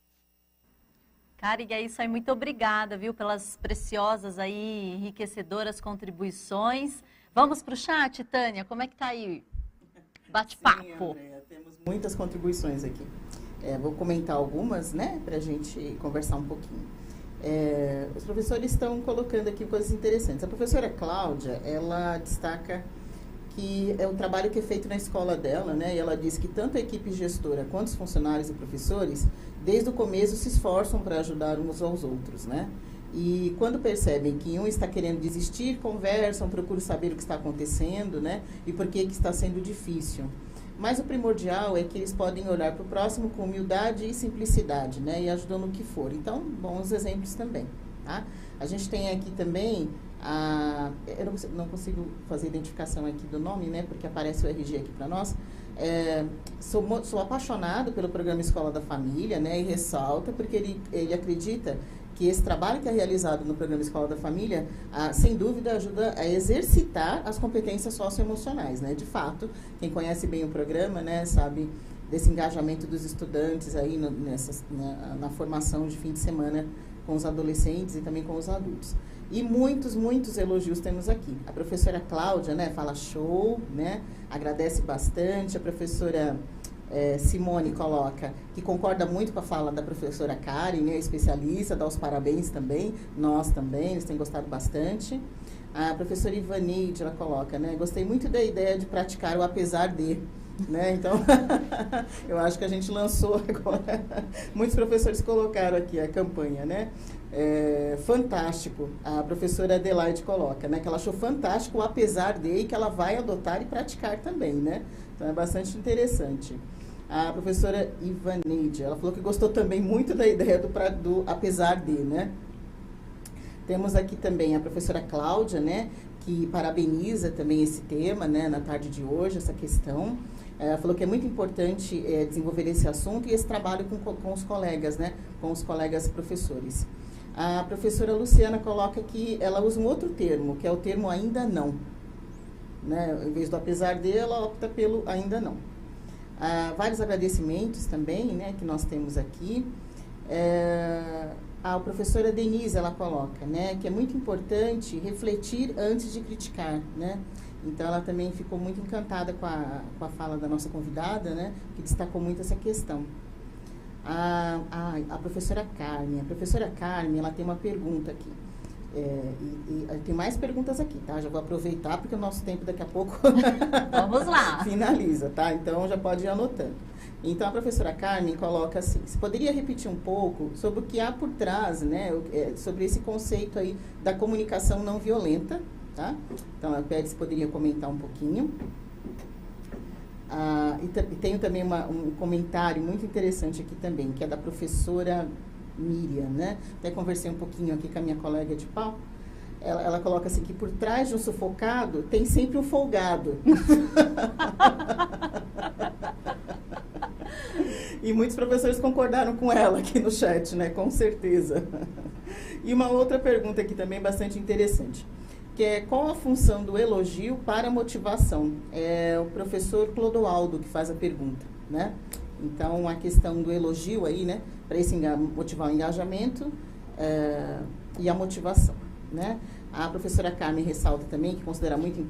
Cara, e é isso aí, muito obrigada, viu, pelas preciosas aí, enriquecedoras contribuições. Vamos para o chat, Tânia, como é que tá aí? Bate-papo. Temos muitas contribuições aqui. Vou comentar algumas, né, para a gente conversar um pouquinho. Os professores estão colocando aqui coisas interessantes. A professora Cláudia, ela destaca que é o trabalho que é feito na escola dela, né? E ela diz que tanto a equipe gestora quanto os funcionários e professores, desde o começo, se esforçam para ajudar uns aos outros, né? E quando percebem que um está querendo desistir, conversam, procuram saber o que está acontecendo, né? E por que está sendo difícil. Mas o primordial é que eles podem olhar para o próximo com humildade e simplicidade, né? E ajudando no que for. Então, bons exemplos também, tá? A gente tem aqui também eu não consigo fazer identificação aqui do nome, né, porque aparece o RG aqui para nós. Sou apaixonado pelo programa Escola da Família, né, e ressalta, porque ele acredita que esse trabalho que é realizado no programa Escola da Família, sem dúvida, ajuda a exercitar as competências socioemocionais, né. De fato, quem conhece bem o programa, né, sabe desse engajamento dos estudantes aí na formação de fim de semana com os adolescentes e também com os adultos. E muitos elogios temos aqui. A professora Cláudia, né, fala show, né, agradece bastante. A professora Simone coloca que concorda muito com a fala da professora Karen, né, especialista, dá os parabéns também, nós também, eles têm gostado bastante. A professora Ivaneide, ela coloca, né, gostei muito da ideia de praticar o apesar de, né, então, eu acho que a gente lançou agora, muitos professores colocaram aqui a campanha, né, fantástico, a professora Adelaide coloca, né, que ela achou fantástico o apesar de e que ela vai adotar e praticar também, né, então é bastante interessante. A professora Ivaneide, ela falou que gostou também muito da ideia do apesar de, né. Temos aqui também a professora Cláudia, né, que parabeniza também esse tema, né, na tarde de hoje, essa questão. Ela falou que é muito importante desenvolver esse assunto e esse trabalho com os colegas, né, com os colegas professores. A professora Luciana coloca que ela usa um outro termo, que é o termo ainda não. Né, em vez do apesar de, ela opta pelo ainda não. Vários agradecimentos também, né, que nós temos aqui. A professora Denise, ela coloca, né, que é muito importante refletir antes de criticar, né. Então, ela também ficou muito encantada com a fala da nossa convidada, né, que destacou muito essa questão. A professora Carmen. A professora Carmen, ela tem uma pergunta aqui. Tem mais perguntas aqui, tá? Já vou aproveitar, porque o nosso tempo daqui a pouco vamos lá. Finaliza, tá? Então, já pode ir anotando. Então, a professora Carmen coloca assim, você poderia repetir um pouco sobre o que há por trás, né, sobre esse conceito aí da comunicação não violenta, tá? Então, ela pede se poderia comentar um pouquinho. E tenho também um comentário muito interessante aqui também, que é da professora Miriam, né? Até conversei um pouquinho aqui com a minha colega de pau. Ela coloca assim, que por trás de um sufocado tem sempre um folgado. E muitos professores concordaram com ela aqui no chat, né? Com certeza. E uma outra pergunta aqui também bastante interessante, que é qual a função do elogio para a motivação? É o professor Clodoaldo que faz a pergunta, né? Então, a questão do elogio aí, né? Para esse motivar o engajamento e a motivação, né? A professora Carmen ressalta também que considera muito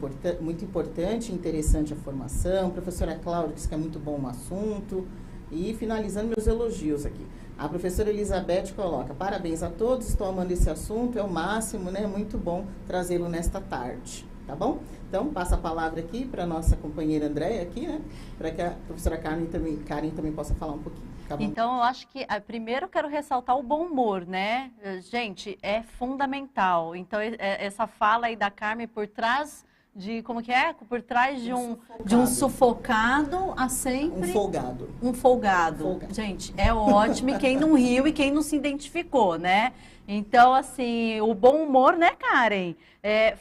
importante e interessante a formação. A professora Cláudia diz que é muito bom o assunto. E finalizando meus elogios aqui. A professora Elizabeth coloca, parabéns a todos, estou amando esse assunto, é o máximo, né? Muito bom trazê-lo nesta tarde, tá bom? Então, passa a palavra aqui para a nossa companheira Andréia aqui, né? Para que a professora Karen também possa falar um pouquinho. Tá bom? Então, eu acho que, primeiro, eu quero ressaltar o bom humor, né? Gente, é fundamental. Então, essa fala aí da Carmen por trás de como que é? Por trás de um sufocado há sempre... Um folgado. Um folgado. Gente, é ótimo. E quem não riu e quem não se identificou, né? Então, assim, o bom humor, né, Karen?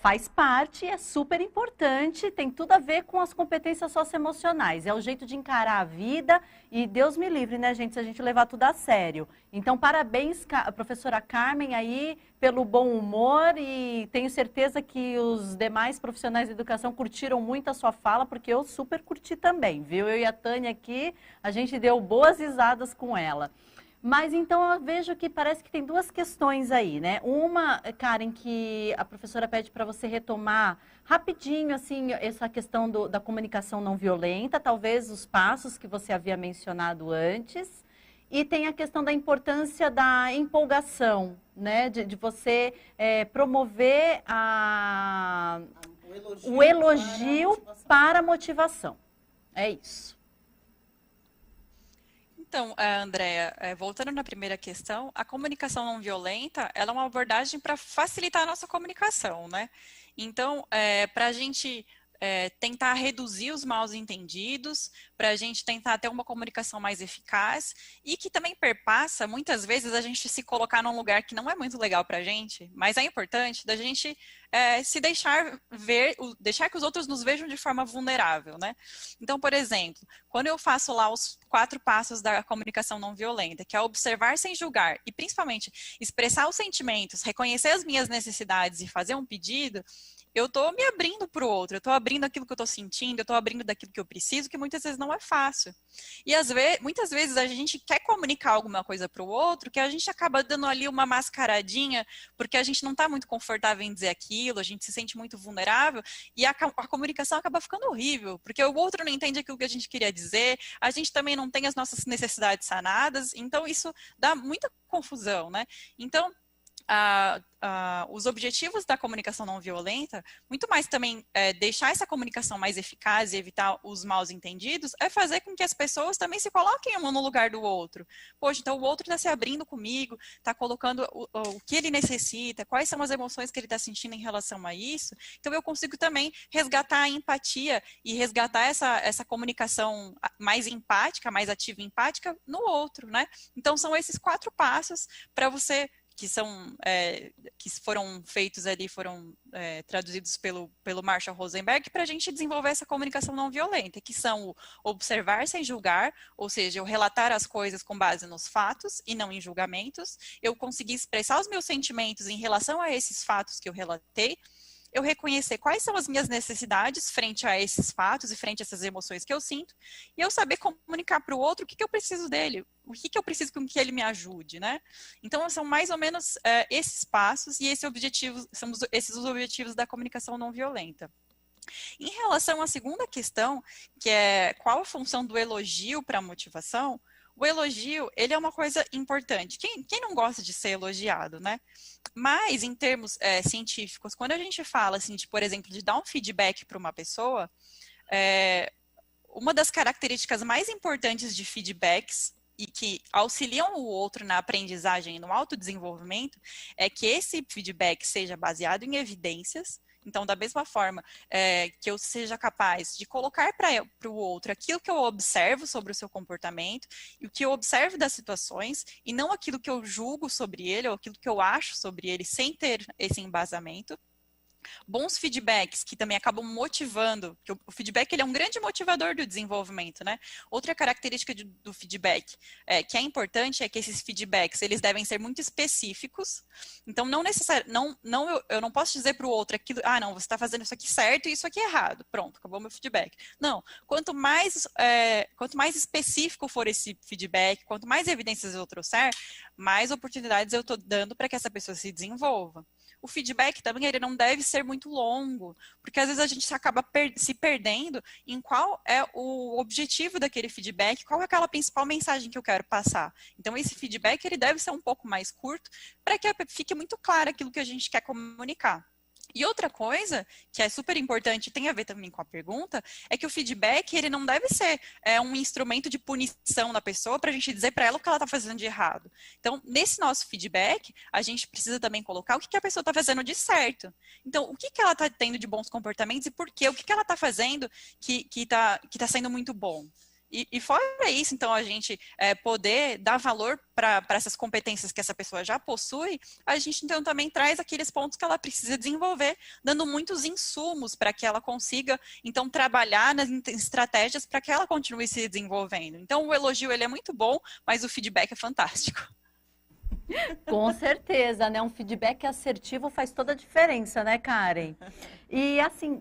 Faz parte, é super importante, tem tudo a ver com as competências socioemocionais. É o jeito de encarar a vida e Deus me livre, né, gente, se a gente levar tudo a sério. Então, parabéns, professora Carmen, aí, pelo bom humor e tenho certeza que os demais profissionais de educação curtiram muito a sua fala, porque eu super curti também, viu? Eu e a Tânia aqui, a gente deu boas risadas com ela. Mas então eu vejo que parece que tem duas questões aí, né? Uma, Karen, que a professora pede para você retomar rapidinho, assim, essa questão da comunicação não violenta, talvez os passos que você havia mencionado antes. E tem a questão da importância da empolgação, né? De você promover o elogio para a motivação. É isso. Então, Andréa, voltando na primeira questão, a comunicação não violenta, ela é uma abordagem para facilitar a nossa comunicação, né? Então, para a gente tentar reduzir os mal-entendidos, para a gente tentar ter uma comunicação mais eficaz e que também perpassa, muitas vezes, a gente se colocar num lugar que não é muito legal para a gente, mas é importante da gente se deixar ver, deixar que os outros nos vejam de forma vulnerável, né? Então, por exemplo, quando eu faço lá os 4 passos da comunicação não violenta, que é observar sem julgar e principalmente expressar os sentimentos, reconhecer as minhas necessidades e fazer um pedido, eu estou me abrindo para o outro, eu estou abrindo aquilo que eu estou sentindo, eu estou abrindo daquilo que eu preciso, que muitas vezes não é fácil. E muitas vezes a gente quer comunicar alguma coisa para o outro, que a gente acaba dando ali uma mascaradinha, porque a gente não está muito confortável em dizer aquilo, a gente se sente muito vulnerável, e a comunicação acaba ficando horrível, porque o outro não entende aquilo que a gente queria dizer, a gente também não tem as nossas necessidades sanadas, então isso dá muita confusão, né? Então, os objetivos da comunicação não violenta, muito mais também deixar essa comunicação mais eficaz e evitar os maus entendidos, é fazer com que as pessoas também se coloquem um no lugar do outro. Poxa, então o outro está se abrindo comigo, está colocando o que ele necessita, quais são as emoções que ele está sentindo em relação a isso, então eu consigo também resgatar a empatia e resgatar essa comunicação mais empática, mais ativa e empática no outro, né? Então são esses 4 passos para você que foram feitos ali, foram traduzidos pelo Marshall Rosenberg, para a gente desenvolver essa comunicação não violenta, que são o observar sem julgar, ou seja, eu relatar as coisas com base nos fatos e não em julgamentos, eu conseguir expressar os meus sentimentos em relação a esses fatos que eu relatei, eu reconhecer quais são as minhas necessidades frente a esses fatos e frente a essas emoções que eu sinto, e eu saber comunicar para o outro o que eu preciso dele, o que eu preciso com que ele me ajude, né? Então, são mais ou menos esses passos e são esses os objetivos da comunicação não violenta. Em relação à segunda questão, que é qual a função do elogio para a motivação, o elogio, ele é uma coisa importante. Quem não gosta de ser elogiado, né? Mas, em termos científicos, quando a gente fala, assim, por exemplo, de dar um feedback para uma pessoa, uma das características mais importantes de feedbacks e que auxiliam o outro na aprendizagem e no autodesenvolvimento é que esse feedback seja baseado em evidências. Então, da mesma forma que eu seja capaz de colocar para o outro aquilo que eu observo sobre o seu comportamento e o que eu observo das situações e não aquilo que eu julgo sobre ele ou aquilo que eu acho sobre ele sem ter esse embasamento. Bons feedbacks que também acabam motivando, porque o feedback ele é um grande motivador do desenvolvimento, né? Outra característica do feedback que é importante é que esses feedbacks eles devem ser muito específicos. Então eu não posso dizer para o outro aquilo, não, você está fazendo isso aqui certo e isso aqui errado. Pronto, acabou meu feedback. Não, quanto mais específico for esse feedback, quanto mais evidências eu trouxer, mais oportunidades eu estou dando para que essa pessoa se desenvolva. O feedback também ele não deve ser muito longo, porque às vezes a gente acaba se perdendo em qual é o objetivo daquele feedback, qual é aquela principal mensagem que eu quero passar. Então, esse feedback ele deve ser um pouco mais curto, para que fique muito claro aquilo que a gente quer comunicar. E outra coisa, que é super importante, tem a ver também com a pergunta, é que o feedback, ele não deve ser um instrumento de punição da pessoa para a gente dizer para ela o que ela está fazendo de errado. Então, nesse nosso feedback, a gente precisa também colocar o que a pessoa está fazendo de certo. Então, o que ela está tendo de bons comportamentos e por quê? O que ela está fazendo que tá sendo muito bom. E fora isso, então, a gente poder dar valor para essas competências que essa pessoa já possui, a gente, então, também traz aqueles pontos que ela precisa desenvolver, dando muitos insumos para que ela consiga, então, trabalhar nas estratégias para que ela continue se desenvolvendo. Então, o elogio, ele é muito bom, mas o feedback é fantástico. Com certeza, né? Um feedback assertivo faz toda a diferença, né, Karen? E assim,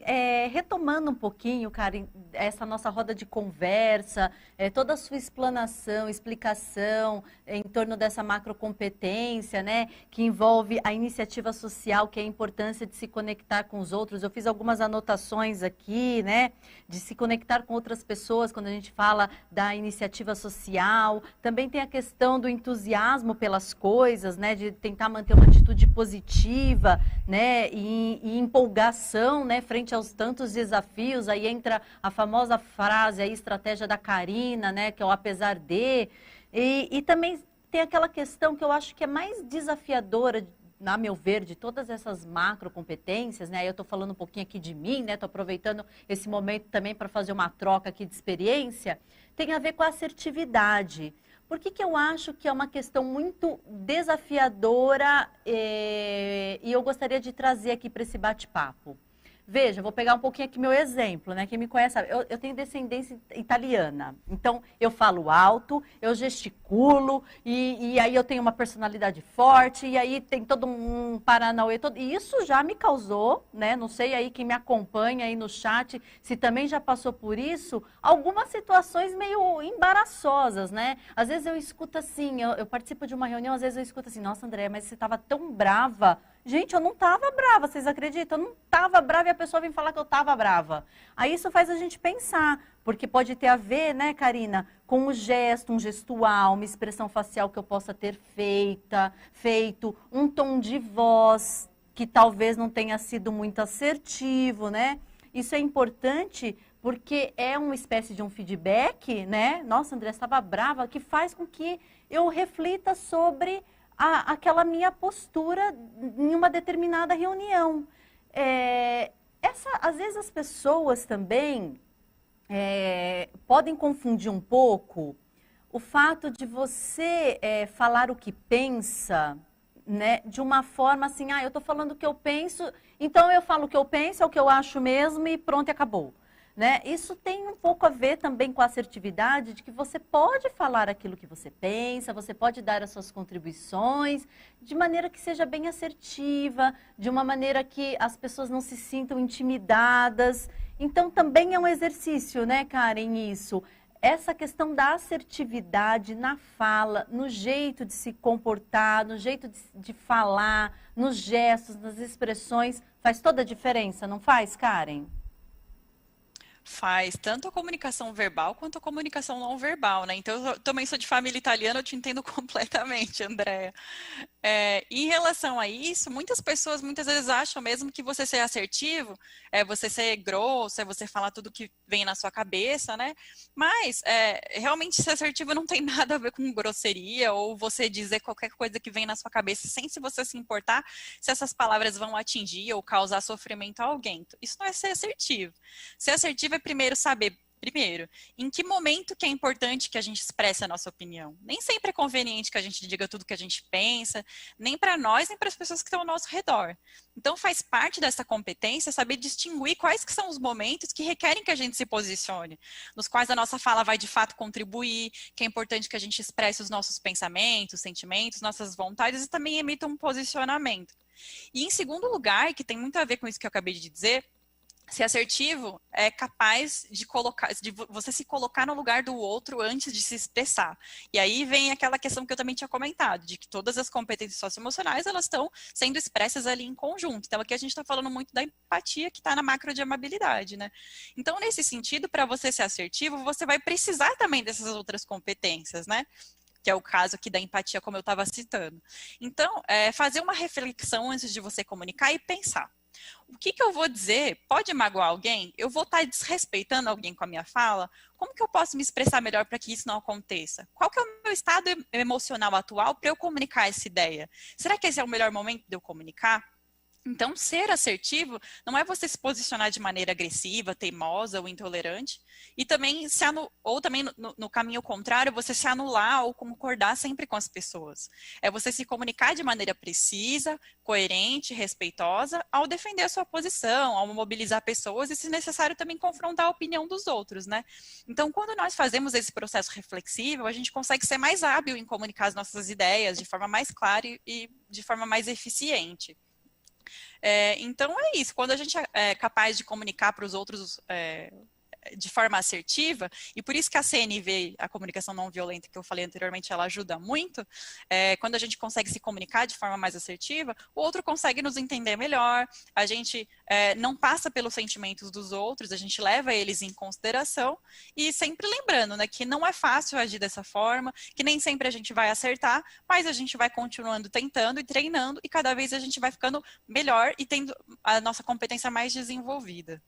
retomando um pouquinho, Karen, essa nossa roda de conversa, toda a sua explicação em torno dessa macrocompetência, né? Que envolve a iniciativa social, que é a importância de se conectar com os outros. Eu fiz algumas anotações aqui, né? De se conectar com outras pessoas, quando a gente fala da iniciativa social. Também tem a questão do entusiasmo pelas coisas, né? De tentar manter uma atitude positiva, né? E empolgação, né, frente aos tantos desafios. Aí entra a famosa frase, a estratégia da Karina, né, que é o apesar de. E também tem aquela questão que eu acho que é mais desafiadora, na meu ver, de todas essas macrocompetências, né? Eu estou falando um pouquinho aqui de mim, né? Estou aproveitando esse momento também para fazer uma troca aqui de experiência. Tem a ver com a assertividade. Por que eu acho que é uma questão muito desafiadora e eu gostaria de trazer aqui para esse bate-papo? Veja, vou pegar um pouquinho aqui meu exemplo, né? Quem me conhece sabe, eu tenho descendência italiana. Então, eu falo alto, eu gesticulo, e aí eu tenho uma personalidade forte, e aí tem todo um paranauê todo. E isso já me causou, né? Não sei aí quem me acompanha aí no chat, se também já passou por isso, algumas situações meio embaraçosas, né? Às vezes eu escuto assim, eu participo de uma reunião, às vezes eu escuto assim, nossa, Andréia, mas você estava tão brava. Gente, eu não estava brava, vocês acreditam? Eu não estava brava e a pessoa vem falar que eu estava brava. Aí isso faz a gente pensar, porque pode ter a ver, né, Karina, com um gesto, um gestual, uma expressão facial que eu possa ter feito, um tom de voz que talvez não tenha sido muito assertivo, né? Isso é importante porque é uma espécie de um feedback, né? Nossa, André, estava brava, que faz com que eu reflita sobre aquela minha postura em uma determinada reunião. Às vezes as pessoas também podem confundir um pouco o fato de você falar o que pensa, né, de uma forma assim, eu estou falando o que eu penso, então eu falo o que eu penso, é o que eu acho mesmo e pronto, e acabou. Né? Isso tem um pouco a ver também com a assertividade, de que você pode falar aquilo que você pensa, você pode dar as suas contribuições, de maneira que seja bem assertiva, de uma maneira que as pessoas não se sintam intimidadas. Então, também é um exercício, né, Karen, isso. Essa questão da assertividade na fala, no jeito de se comportar, no jeito de falar, nos gestos, nas expressões, faz toda a diferença, não faz, Karen? Faz tanto a comunicação verbal quanto a comunicação não verbal, né? Então, eu também sou de família italiana, eu te entendo completamente, Andréia. Em relação a isso, muitas pessoas muitas vezes acham mesmo que você ser assertivo é você ser grosso, é você falar tudo que vem na sua cabeça, né? Mas, realmente, ser assertivo não tem nada a ver com grosseria ou você dizer qualquer coisa que vem na sua cabeça sem se você se importar se essas palavras vão atingir ou causar sofrimento a alguém. Isso não é ser assertivo. Ser assertivo é primeiro saber, em que momento que é importante que a gente expresse a nossa opinião. Nem sempre é conveniente que a gente diga tudo que a gente pensa, nem para nós, nem para as pessoas que estão ao nosso redor. Então, faz parte dessa competência saber distinguir quais que são os momentos que requerem que a gente se posicione, nos quais a nossa fala vai, de fato, contribuir, que é importante que a gente expresse os nossos pensamentos, sentimentos, nossas vontades e também emita um posicionamento. E, em segundo lugar, que tem muito a ver com isso que eu acabei de dizer, ser assertivo é capaz de você se colocar no lugar do outro antes de se expressar. E aí vem aquela questão que eu também tinha comentado, de que todas as competências socioemocionais, elas estão sendo expressas ali em conjunto. Então, aqui a gente está falando muito da empatia que está na macro de amabilidade, né? Então, nesse sentido, para você ser assertivo, você vai precisar também dessas outras competências, né? Que é o caso aqui da empatia, como eu estava citando. Então, fazer uma reflexão antes de você comunicar e pensar. O que eu vou dizer pode magoar alguém? Eu vou estar desrespeitando alguém com a minha fala? Como que eu posso me expressar melhor para que isso não aconteça? Qual que é o meu estado emocional atual para eu comunicar essa ideia? Será que esse é o melhor momento de eu comunicar? Então, ser assertivo não é você se posicionar de maneira agressiva, teimosa ou intolerante, e também no caminho contrário, você se anular ou concordar sempre com as pessoas. É você se comunicar de maneira precisa, coerente, respeitosa, ao defender a sua posição, ao mobilizar pessoas e, se necessário, também confrontar a opinião dos outros, né? Então, quando nós fazemos esse processo reflexivo, a gente consegue ser mais hábil em comunicar as nossas ideias de forma mais clara e de forma mais eficiente. Então é isso, quando a gente é capaz de comunicar para os outros de forma assertiva, e por isso que a CNV, a comunicação não violenta que eu falei anteriormente, ela ajuda muito, quando a gente consegue se comunicar de forma mais assertiva, o outro consegue nos entender melhor, a gente não passa pelos sentimentos dos outros, a gente leva eles em consideração, e sempre lembrando, né, que não é fácil agir dessa forma, que nem sempre a gente vai acertar, mas a gente vai continuando tentando e treinando, e cada vez a gente vai ficando melhor e tendo a nossa competência mais desenvolvida.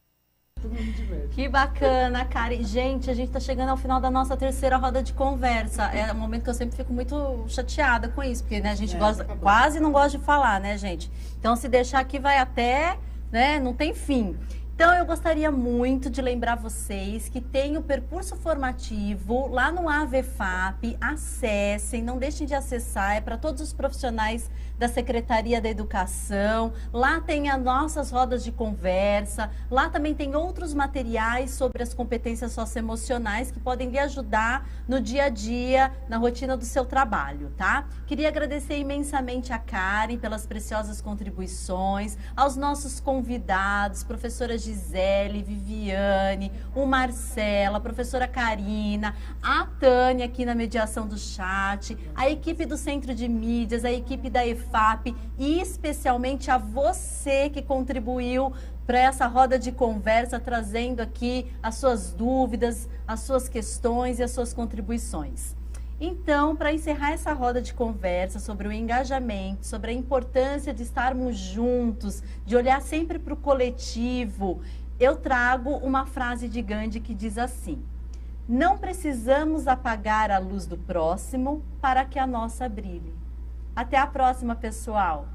Que bacana, Kari. Gente, a gente tá chegando ao final da nossa terceira roda de conversa. É um momento que eu sempre fico muito chateada com isso, porque, né, a gente quase não gosta de falar, né, gente? Então, se deixar aqui vai até, né, não tem fim. Então, eu gostaria muito de lembrar vocês que tem o percurso formativo lá no AVFAP. Acessem, não deixem de acessar, é para todos os profissionais da Secretaria da Educação. Lá tem as nossas rodas de conversa, lá também tem outros materiais sobre as competências socioemocionais que podem lhe ajudar no dia a dia, na rotina do seu trabalho, tá? Queria agradecer imensamente a Karen pelas preciosas contribuições, aos nossos convidados, professora Gisele, Viviane, o Marcelo, a professora Karina, a Tânia aqui na mediação do chat, a equipe do Centro de Mídias, a equipe da EFAP e especialmente a você que contribuiu para essa roda de conversa, trazendo aqui as suas dúvidas, as suas questões e as suas contribuições. Então, para encerrar essa roda de conversa sobre o engajamento, sobre a importância de estarmos juntos, de olhar sempre para o coletivo, eu trago uma frase de Gandhi que diz assim: não precisamos apagar a luz do próximo para que a nossa brilhe. Até a próxima, pessoal!